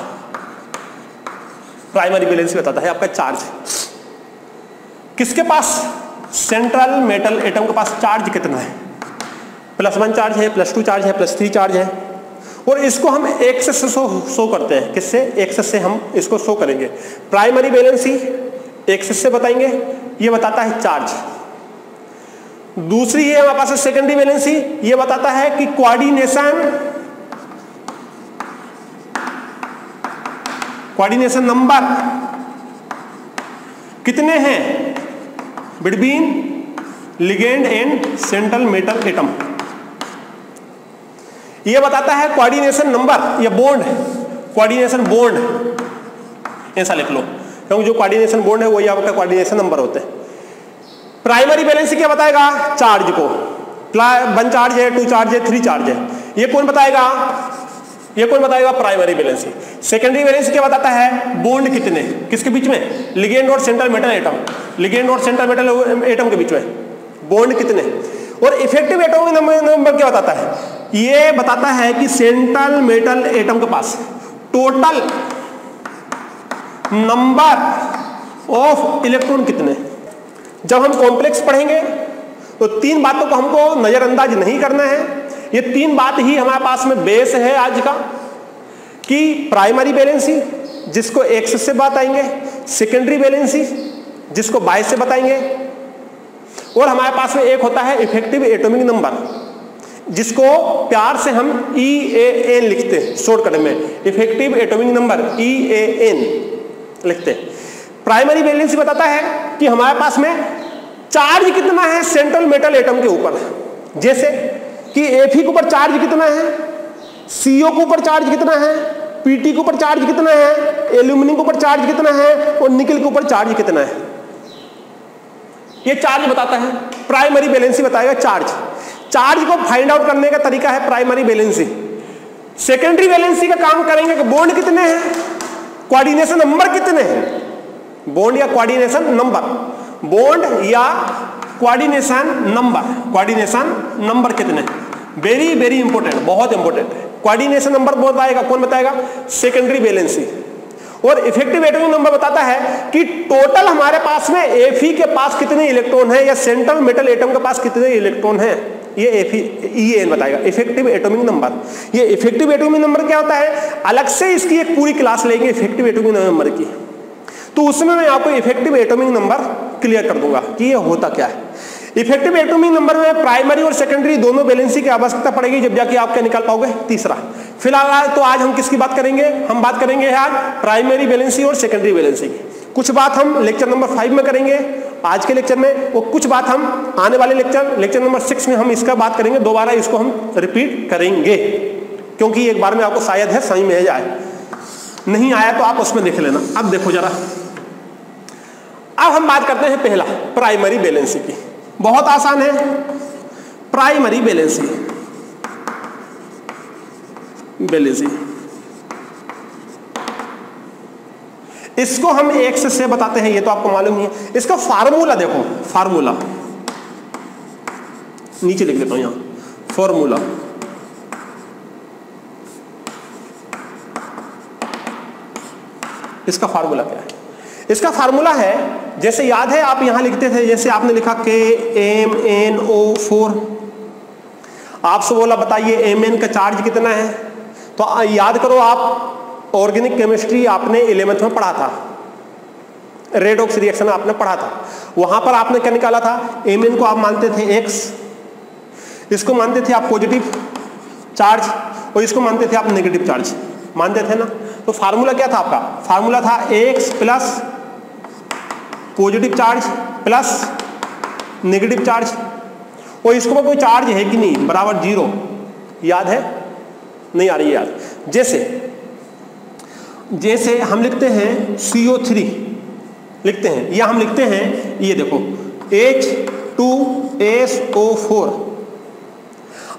प्राइमरी बैलेंस बताता है आपका चार्ज। किसके पास? सेंट्रल मेटल एटम के पास चार्ज कितना है? +1 चार्ज है, +2 चार्ज है, +3 चार्ज है। और इसको हम एक्सेस से शो करते हैं। किससे? एक्सेस से हम इसको शो करेंगे। प्राइमरी बैलेंसी एक्सेस से बताएंगे, ये बताता है चार्ज। दूसरी है हमारे पास सेकेंडरी बैलेंसी, ये बताता है कि कोऑर्डिनेशन नंबर कितने हैं between ligand and central metal atom. ये बताता है कोऑर्डिनेशन नंबर या बॉन्ड, कोऑर्डिनेशन बॉन्ड ऐसा लिख लो, क्योंकि जो कोऑर्डिनेशन बॉन्ड है वही आपका कोऑर्डिनेशन नंबर होते हैं। प्राइमरी बैलेंस क्या बताएगा? चार्ज को। 1 चार्ज है, 2 चार्ज है, 3 चार्ज है। ये कौन बताएगा? ये कौन बताएगा? Primary valency. सेकेंडरी बैलेंसी क्या बताता है? बॉन्ड कितने, किसके बीच में? लिगेंड और सेंट्रल मेटल एटम। लिगेंड और सेंट्रल मेटल एटम के बीच में बॉन्ड कितने। और इफेक्टिव एटॉमिक नंबर क्या बताता है, ये बताता है कि सेंट्रल मेटल एटम के पास टोटल नंबर ऑफ इलेक्ट्रॉन कितने। जब हम कॉम्प्लेक्स पढ़ेंगे तो तीन बातों को हमको नजरअंदाज नहीं करना है। ये तीन बात ही हमारे पास में बेस है आज का, कि प्राइमरी वैलेंसी जिसको एक्स से बताएंगे, सेकेंडरी वैलेंसी जिसको बाय से बताएंगे, और हमारे पास में एक होता है इफेक्टिव एटॉमिक नंबर जिसको प्यार से हम EAN लिखते हैं शॉर्टकट में, इफेक्टिव एटॉमिक नंबर EAN लिखते हैं। प्राइमरी वैलेंसी बताता है कि हमारे पास में चार्ज कितना है सेंट्रल मेटल एटम के ऊपर, जैसे कि Fe के ऊपर चार्ज कितना है, CO के ऊपर चार्ज कितना है, PT के ऊपर चार्ज कितना है, एल्यूमिनियम के ऊपर चार्ज कितना है, और निकल के ऊपर चार्ज कितना है। ये चार्ज बताता है, प्राइमरी वैलेंसी बताएगा चार्ज। चार्ज को फाइंड आउट करने का तरीका है प्राइमरी वैलेंसी। सेकेंडरी वैलेंसी का काम करेंगे कि बॉन्ड कितने हैं, कोऑर्डिनेशन नंबर कितने हैं, बॉन्ड या कोऑर्डिनेशन नंबर, बॉन्ड या कोऑर्डिनेशन नंबर कितने। वेरी वेरी इंपॉर्टेंट, बहुत इंपॉर्टेंट है। कोऑर्डिनेशन नंबर बताएगा, कौन बताएगा, सेकेंडरी वैलेंसी। और इफेक्टिव एटॉमिक नंबर बताता है कि टोटल हमारे पास में Fe के पास कितने इलेक्ट्रॉन है, या सेंट्रल मेटल एटम के पास कितने इलेक्ट्रॉन है, ये EAN बताएगा, इफेक्टिव एटॉमिक नंबर। ये इफेक्टिव एटॉमिक नंबर क्या होता है, अलग से इसकी एक पूरी क्लास लेंगे इफेक्टिव एटॉमिक नंबर की, तो उसमें मैं आपको इफेक्टिव एटॉमिक नंबर क्लियर कर दूंगा कि ये होता क्या है। इफेक्टिव एटॉमिक नंबर में प्राइमरी और सेकेंडरी दोनों वैलेंसी की आवश्यकता पड़ेगी, जब जाके आप क्या निकाल पाओगे, तीसरा। फिलहाल तो आज हम किसकी बात करेंगे, हम बात करेंगे आज प्राइमरी वैलेंसी और सेकेंडरी वैलेंसी की। कुछ बात हम लेक्चर नंबर 5 में करेंगे आज के लेक्चर में, और कुछ बात हम आने वाले लेक्चर नंबर 6 में हम इसका बात करेंगे। दोबारा इसको हम रिपीट करेंगे, क्योंकि एक बार में आपको शायद है समझ में जाए, नहीं आया तो आप उसमें देख लेना। अब देखो जरा, अब हम बात करते हैं पहला प्राइमरी वैलेंसी की। बहुत आसान है, प्राइमरी वैलेंसी इसको हम एक्स से बताते हैं, ये तो आपको मालूम ही है। इसका फार्मूला देखो, फार्मूला नीचे लिख देता हूं यहां, फार्मूला इसका फार्मूला क्या है, इसका फार्मूला है, जैसे याद है आप यहां लिखते थे, जैसे आपने लिखा KMnO4, आपसे बोला बताइए Mn का चार्ज कितना है, तो याद करो आप ऑर्गेनिक केमिस्ट्री आपने 11th में पढ़ा था, रेडॉक्स रिएक्शन आपने पढ़ा था, वहां पर आपने क्या निकाला था, Mn को आप मानते थे X, इसको मानते थे आप पॉजिटिव चार्ज, और इसको मानते थे आप नेगेटिव चार्ज, मानते थे ना। तो फार्मूला क्या था आपका, फार्मूला था X plus positive charge plus negative charge, और इसको कोई चार्ज है कि नहीं, बराबर 0, याद है, नहीं आ रही है याद। जैसे हम लिखते हैं CO3 लिखते हैं, या हम लिखते हैं ये देखो H2SO4,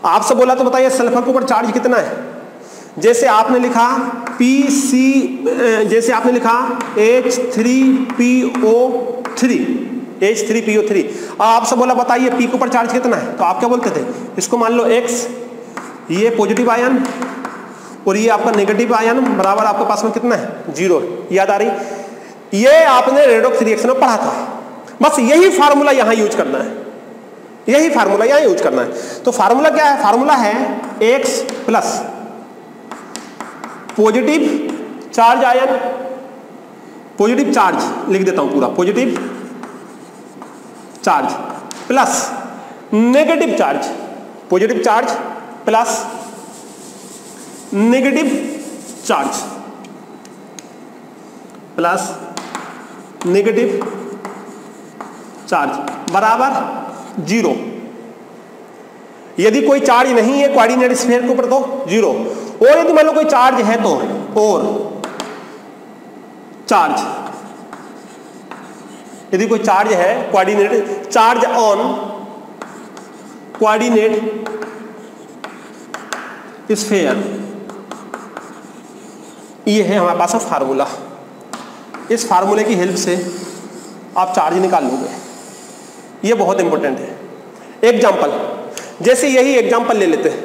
आपसे बोला तो बताइए सल्फर के ऊपर चार्ज कितना है, जैसे आपने लिखा जैसे आपने लिखा H3PO3, आपसे बोला बताइए P के ऊपर चार्ज कितना है, तो आप क्या बोलते थे, इसको मान लो X, ये पॉजिटिव आयन और ये आपका नेगेटिव आयन, बराबर आपके पास में कितना है, 0। याद आ रही, ये आपने रेडॉक्स रिएक्शन में पढ़ा था। बस यही फार्मूला यहां यूज करना है, यही फार्मूला यहां यूज करना है। तो फार्मूला क्या है, फार्मूला है X plus positive charge ion, positive charge लिख देता हूं पूरा, positive charge plus negative charge, positive charge plus negative charge plus negative charge बराबर 0। यदि कोई चार्ज नहीं है कोऑर्डिनेट स्फीयर के ऊपर तो 0, और यदि मान लो कोई चार्ज है तो, और चार्ज, यदि कोई चार्ज है coordinate charge on coordinate sphere, ये है हमारे पास फार्मूला। इस फार्मूले की हेल्प से आप चार्ज निकाल लोगे। ये बहुत इंपॉर्टेंट है। एग्जाम्पल, जैसे यही एग्जाम्पल ले लेते हैं,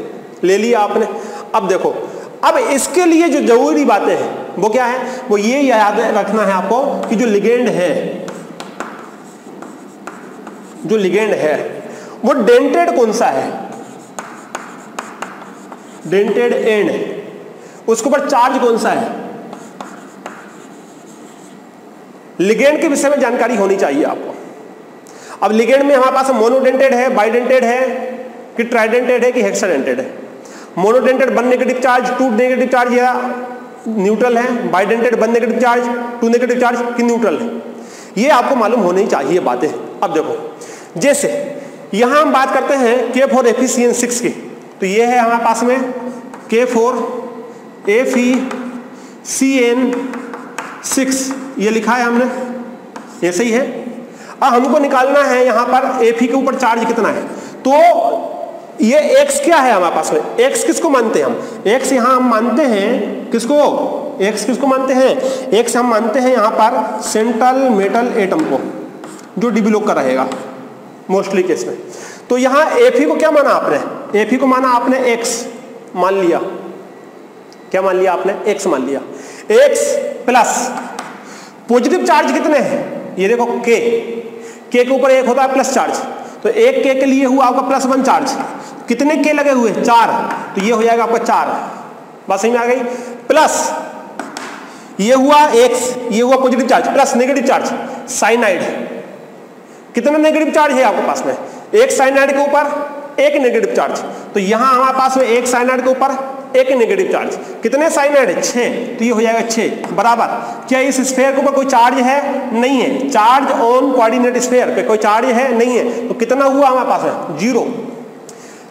ले लिया आपने। अब देखो, अब इसके लिए जो जरूरी बातें हैं वो क्या है, वो ये याद रखना है आपको कि जो लिगेंड है, जो लिगेंड है वो डेंटेड कौन सा है, डेंटेड एंड, उसके ऊपर चार्ज कौन सा है। लिगेंड के विषय में जानकारी होनी चाहिए आपको। अब लिगेंड में हमारे पास मोनोडेंटेड है, बाइडेंटेड है कि ट्राइडेंटेड है कि हेक्साडेंटेड है। Monodentate 1 negative charge 2 negative charge या न्यूट्रल है, bidentate 1 negative charge 2 negative charge कि न्यूट्रल है। ये आपको मालूम होनी चाहिए बातें। अब देखो, जैसे यहां हम बात करते हैं K4FeCN6 की, तो ये है हमारे पास में K4FeCN6, ये लिखा है हमने, ऐसे ही है। अब हमको निकालना है यहां पर Fe के ऊपर चार्ज कितना है। तो ये x क्या है हमारे पास में, x किसको मानते हैं हम, x यहां हम मानते हैं किसको, x किसको मानते हैं, x हम मानते हैं यहां पर सेंट्रल मेटल एटम को, जो डिबिलोक का रहेगा मोस्टली केस में। तो यहां Fe को क्या माना आपने, Fe को माना आपने x मान लिया, क्या मान लिया आपने, x मान लिया। x प्लस पॉजिटिव चार्ज कितने हैं, ये देखो k के ऊपर एक होता है प्लस चार्ज, तो एक k के लिए हुआ आपका +1 चार्ज। कितने k लगे हुए, 4, तो ये हो जाएगा आपका 4, बात समझ में आ गई। प्लस ये हुआ x, ये हुआ positive charge, plus negative charge cyanide, कितना नेगेटिव चार्ज है आपके पास में, एक साइनाइड के ऊपर एक नेगेटिव चार्ज, तो यहां हमारे पास में एक साइनाइड के ऊपर एक नेगेटिव चार्ज, कितने साइनाइड है, 6, तो ये हो जाएगा 6 बराबर। क्या इस स्फीयर के ऊपर कोई चार्ज है, नहीं है, चार्ज ऑन कोऑर्डिनेट स्फीयर पे कोई चार्ज है नहीं है, तो कितना हुआ हमारे पास में 0।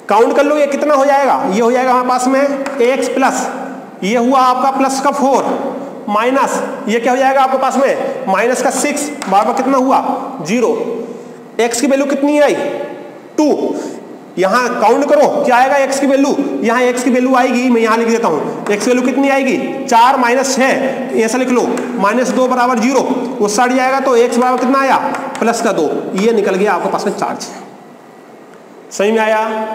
काउंट कर लो ये कितना हो जाएगा, ये हो जाएगा हमारे पास में x प्लस, ये हुआ आपका प्लस का 4 माइनस ये क्या हो जाएगा आपके पास में माइनस का 6 बराबर कितना हुआ 0। x की वैल्यू कितनी आई 2, यहां काउंट करो क्या आएगा x की वैल्यू, यहां x की वैल्यू आएगी, मैं यहां लिख देता हूं, x की वैल्यू कितनी आएगी 4 माइनस 6, ऐसा लिख लो, -2 बराबर 0, उस साइड जाएगा तो x बराबर कितना आया +2, ये निकल गया आपके पास में चार्ज। सही में आया,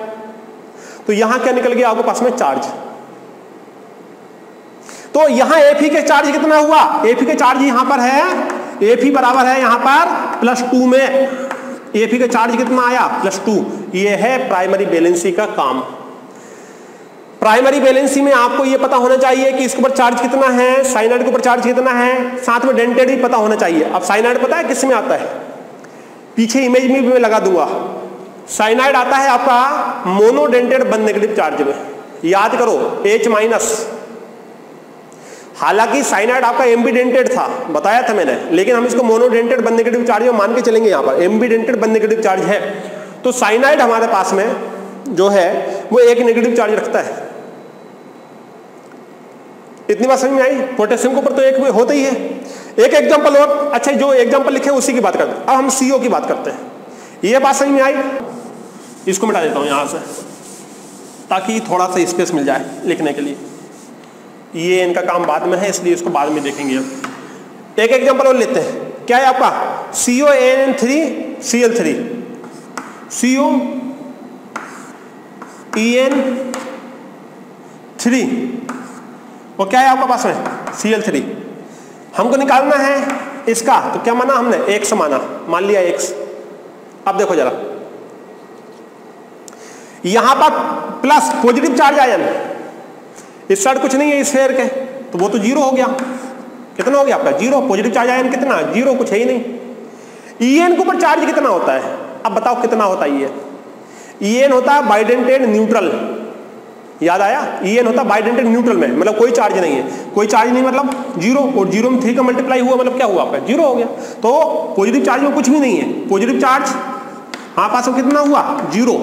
तो यहां क्या निकल गया आपके पास में चार्ज। तो यहां Fe के चार्ज कितना हुआ, Fe के चार्ज यहां पर है, Fe बराबर है यहां पर +2 में, Fe का चार्ज कितना आया +2। ये है प्राइमरी बैलेंसी का काम। प्राइमरी बैलेंसी में आपको ये पता होना चाहिए कि इसके ऊपर चार्ज कितना है, साइनाइड के ऊपर चार्ज कितना है, साथ में डेंटेड भी पता होना चाहिए। अब साइनाइड पता है किस में आता है, पीछे इमेज में भी मैं लगा दूंगा। साइनाइड आता है आपका मोनोडेंटेड 1 नेगेटिव चार्ज में, याद करो H-। हालांकि साइनाइड आपका एम्बीडेंटेड था, बताया था मैंने, लेकिन हम इसको मोनोडेंटेड 1 नेगेटिव चार्ज में मान के चलेंगे। यहाँ पर एम्बीडेंटेड 1 नेगेटिव चार्ज है, तो साइनाइड हमारे पास में जो है वो 1 नेगेटिव चार्ज रखता है। इतनी बात समझ में आई। पोटेशियम के ऊपर तो एक होता ही है। एक एग्जांपल और, अच्छा जो एग्जांपल लिखे उसी की बात करते हैं। अब हम CO की बात करते हैं। ये बात समझ में आई, इसको मिटा देता हूं यहां से ताकि थोड़ा सा स्पेस मिल जाए लिखने के लिए। ये इनका काम बाद में है, इसलिए इसको बाद में देखेंगे। अब एक एग्जांपल और लेते हैं, क्या है आपका CONN3Cl3, COEN3 और क्या है आपका पास में Cl3। हमको निकालना है इसका, तो क्या माना हमने x माना, मान लिया x। अब देखो जरा यहां पर प्लस पॉजिटिव चार्ज आयन, इस साइड कुछ नहीं है स्फीयर के, तो वो तो 0 हो गया। कितना हो गया आपका 0, पॉजिटिव चार्ज आयन कितना 0, कुछ है ही नहीं। EN के ऊपर चार्ज कितना होता है, अब बताओ कितना होता है। EN होता है बाइडेंटेड न्यूट्रल, याद आया, EN होता है बाइडेंटेड न्यूट्रल में, मतलब कोई चार्ज नहीं है, कोई चार्ज नहीं मतलब 0, और 0 में 3 का मल्टीप्लाई हुआ मतलब क्या हुआ आपका 0 हो गया। तो पॉजिटिव चार्ज में कुछ भी नहीं है, पॉजिटिव चार्ज हमारे पास में कितना हुआ 0,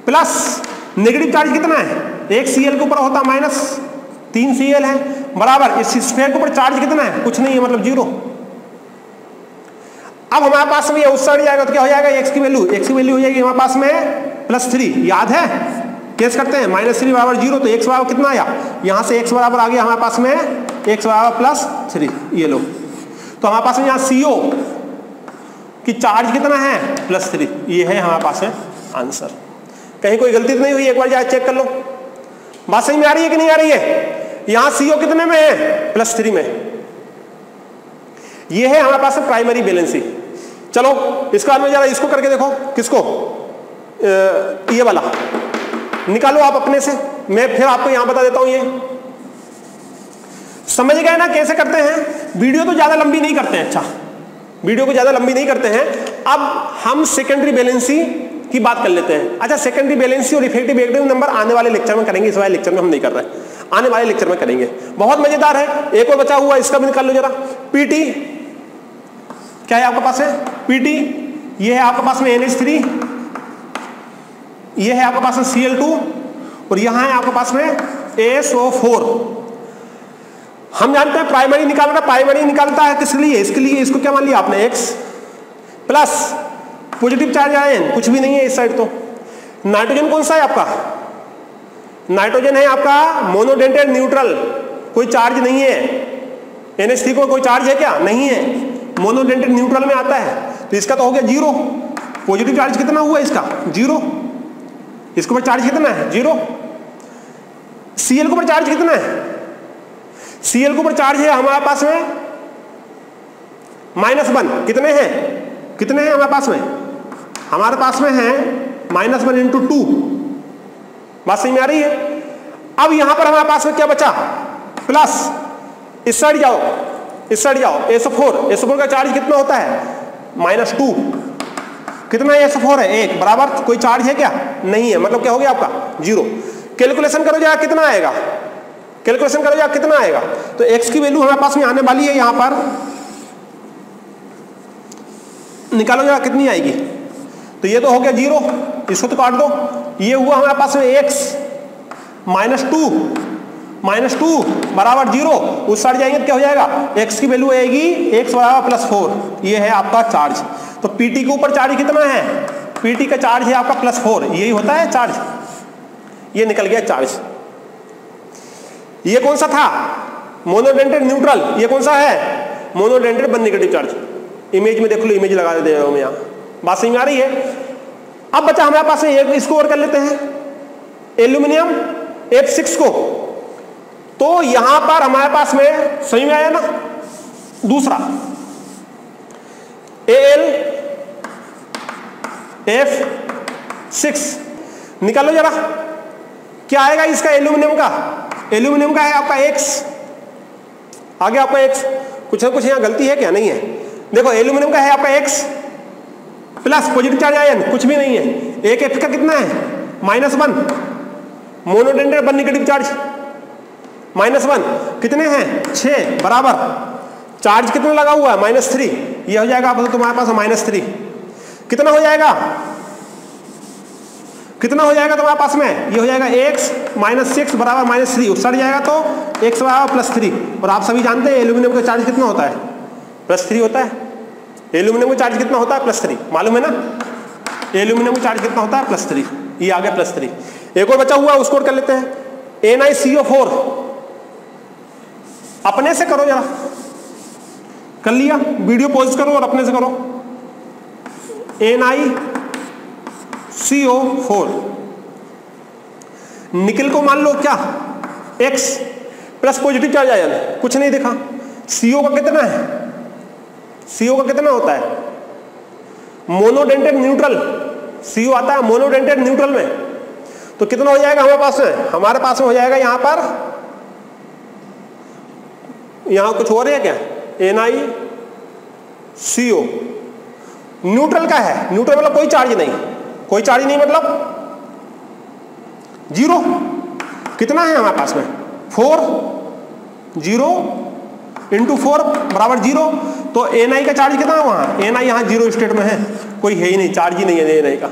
प्लस नेगेटिव चार्ज कितना है, एक Cl के ऊपर होता -3 Cl है, बराबर इस स्फीयर के ऊपर चार्ज कितना है, कुछ नहीं है मतलब 0। अब हमारे पास में ये उस साइड जाएगा तो क्या हो जाएगा, x की वैल्यू हो जाएगी हमारे पास में +3, याद है केस करते हैं, -3 बराबर 0, तो x बराबर कितना आया, यहां से x बराबर आ गया हमारे पास में x बराबर +3, ये लो। तो हमारे पास में यहाँ CO कि चार्ज कितना है +3। ये है हमारे पास है आंसर। कहीं कोई गलती तो नहीं हुई, एक बार जाके चेक कर लो। बात सही में आ रही है कि नहीं आ रही है? यहां CO कितने में है? +3 में। ये है हमारे पास प्राइमरी वैलेंसी। चलो इसके बाद में जरा इसको करके देखो, किसको, ये वाला निकालो आप अपने से, मैं फिर आपको यहां बता देता हूं। ये समझ गए ना कैसे करते हैं? वीडियो तो ज्यादा लंबी नहीं करते हैं। अच्छा, वीडियो को ज्यादा लंबी नहीं करते हैं। अब हम सेकेंडरी बैलेंसी की बात कर लेते हैं। अच्छा, सेकेंडरी बैलेंसी और इफेक्टिव रिएक्टिव नंबर आने वाले लेक्चर में करेंगे, इस वाले लेक्चर में हम नहीं कर रहे, आने वाले लेक्चर में करेंगे। बहुत मजेदार है। एक और बचा हुआ, इसका भी निकाल लो जरा। पीटी क्या है आपके पास है? पीटी ये है आपके पास में NH3, ये है आपके पास में Cl2 और यहां है आपके पास में ASO4। हम जानते हैं प्राइमरी निकालना, प्राइमरी निकालता है किस लिए? इसके लिए। इसको क्या मान लिया आपने? X plus positive charge ion, कुछ भी नहीं है इस साइड। तो नाइट्रोजन कौन सा है आपका? नाइट्रोजन है आपका मोनोडेंटेड न्यूट्रल, कोई चार्ज नहीं है। NH3 को कोई चार्ज है क्या? नहीं है, मोनोडेंटेड न्यूट्रल में आता है। तो इसका तो हो गया 0। पॉजिटिव चार्ज कितना हुआ इसका? 0। इसके ऊपर चार्ज कितना है? 0। Cl के ऊपर चार्ज कितना है? Cl के ऊपर चार्ज है हमारे पास में -1। कितने हैं? कितने हैं हमारे पास में? हमारे पास में है -1 × 2। बात सही में आ रही है? अब यहां पर हमारे पास में क्या बचा? प्लस। इस साइड जाओ, इस साइड जाओ। SO4, SO4 का चार्ज कितना होता है? -2। कितना है SO4 है? 1 बराबर। कोई चार्ज है क्या? नहीं है, मतलब क्या हो गया आपका? 0। कैलकुलेशन करो जरा, कितना आएगा? कैलकुलेशन करो जरा, कितना आएगा? तो X की वैल्यू हमारे पास में आने वाली है, यहां पर निकालो जरा, कितनी आएगी? तो ये तो हो गया 0, इसको तो काट दो। ये हुआ हमारे पास में X -2 बराबर 0। उस साइड जाएंगे तो क्या हो जाएगा? X की वैल्यू आएगी X बराबर +4। ये है आपका चार्ज। तो PT के ऊपर चार्ज कितना है? PT का चार्ज है आपका +4। यही होता है चार्ज। ये निकल गया चार्ज। ये कौन सा था? Monodentate neutral. ये कौन सा है? Monodentate one negative charge. Image में देख लो, इमेज लगा दे रहा हूं मैं यहां। बात समझ में आ रही है? अब बचा हमारे पास एक, इसको और कर लेते हैं, एल्यूमिनियम F6 को। तो यहां पर हमारे पास में सही में आया ना? दूसरा AlF6 निकालो जरा, क्या आएगा इसका? एल्यूमिनियम का। एल्यूमिनियम का है आपका X, आगे आपका X। कुछ ना कुछ यहां गलती है क्या? नहीं है। देखो, एल्यूमिनियम का है आपका X plus positive charge ion, कुछ भी नहीं है। एक F का कितना है? -1। Monodentate one negative charge -1। कितने हैं? 6 बराबर। चार्ज कितना लगा हुआ है? -3। ये हो जाएगा आप तुम्हारे पास -3। कितना हो जाएगा? कितना हो जाएगा तुम्हारे पास में? ये हो जाएगा X -6 बराबर -3। उस साइड जाएगा तो X बराबर +3। और आप सभी जानते हैं एल्यूमिनियम का चार्ज कितना होता है? +3 होता है। एल्यूमिनियम का चार्ज कितना होता है? +3। मालूम है ना? एल्यूमिनियम का चार्ज कितना होता है? +3। ये आ गया +3। एक और बचा हुआ, उसको कर लेते हैं। NiCO4 अपने से करो जरा। कर लिया? वीडियो पॉज करो और अपने से करो। NiCO4 निकल को मान लो क्या? X plus positive charge ion, कुछ नहीं दिखा। CO का कितना है? CO का कितना होता है? Monodentate neutral. CO आता है मोनोडेंटेड न्यूट्रल में। तो कितना हो जाएगा हमारे पास में? हमारे पास में हो जाएगा यहां पर, यहां कुछ हो रहा है क्या? NiCO न्यूट्रल का है। न्यूट्रल मतलब कोई चार्ज नहीं, कोई चार्ज नहीं मतलब 0। कितना है हमारे पास में? 4। 0 × 4 बराबर 0। तो Ni का चार्ज कितना है वहां? Ni यहां 0 स्टेट में है, कोई है ही नहीं, चार्ज ही नहीं है Ni का।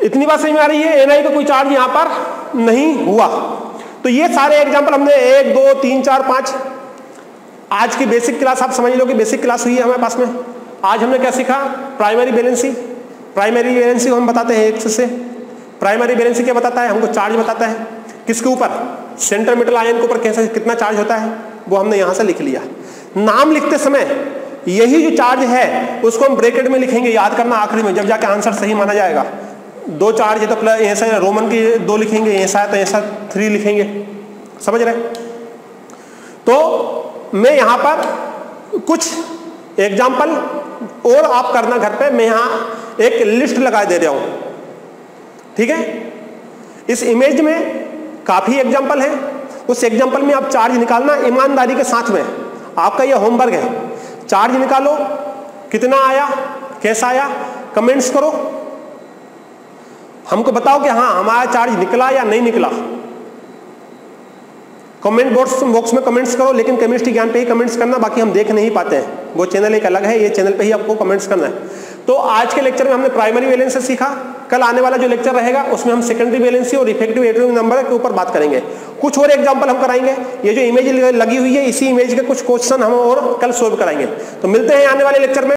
इतनी बात समझ में आ रही है? Ni का कोई चार्ज यहां पर नहीं हुआ। तो ये सारे एग्जांपल हमने 1 2 3 4 5 आज की बेसिक क्लास आप समझ लो कि बेसिक क्लास हुई है हमारे पास में। आज हमने क्या सीखा? Primary valency. प्राइमरी बैलेंसी हम बताते हैं X से। प्राइमरी बैलेंसी क्या बताता है? हमको चार्ज बताता है। किसके ऊपर? सेंटर मेटल आयन के ऊपर कैसे कितना चार्ज होता है, वो हमने यहां से लिख लिया। नाम लिखते समय यही जो चार्ज है उसको हम ब्रैकेट में लिखेंगे, याद करना आखिरी में जब जाके आंसर सही माना जाएगा। 2 चार्ज है तो प्लस ऐसा रोमन की 2 लिखेंगे, ऐसा है तो ऐसा 3 लिखेंगे, समझ रहे। तो मैं यहां पर कुछ एग्जाम्पल और आप करना घर पे, मैं यहां एक लिस्ट लगा दे रहा हूं, ठीक है। इस इमेज में काफी एग्जाम्पल है, उस एग्जाम्पल में आप चार्ज निकालना ईमानदारी के साथ में, आपका यह होमवर्क है। चार्ज निकालो, कितना आया, कैसा आया, कमेंट्स करो, हमको बताओ कि हाँ हमारा चार्ज निकला या नहीं निकला। कमेंट बॉक्स में कमेंट्स करो, लेकिन केमिस्ट्री ज्ञान पे ही कमेंट्स करना, बाकी हम देख नहीं पाते हैं, वो चैनल एक अलग है, ये चैनल पे ही आपको कमेंट्स करना है। तो आज के लेक्चर में हमने प्राइमरी वैलेंसी सीखा, कल आने वाला जो लेक्चर रहेगा उसमें हम सेकेंडरी वैलेंसी और इफेक्टिव एटॉमिक नंबर के ऊपर बात करेंगे। कुछ और एग्जांपल हम कराएंगे, ये जो इमेज लगी हुई है इसी इमेज के कुछ क्वेश्चन हम और कल सोल्व कराएंगे। तो मिलते हैं आने वाले लेक्चर में।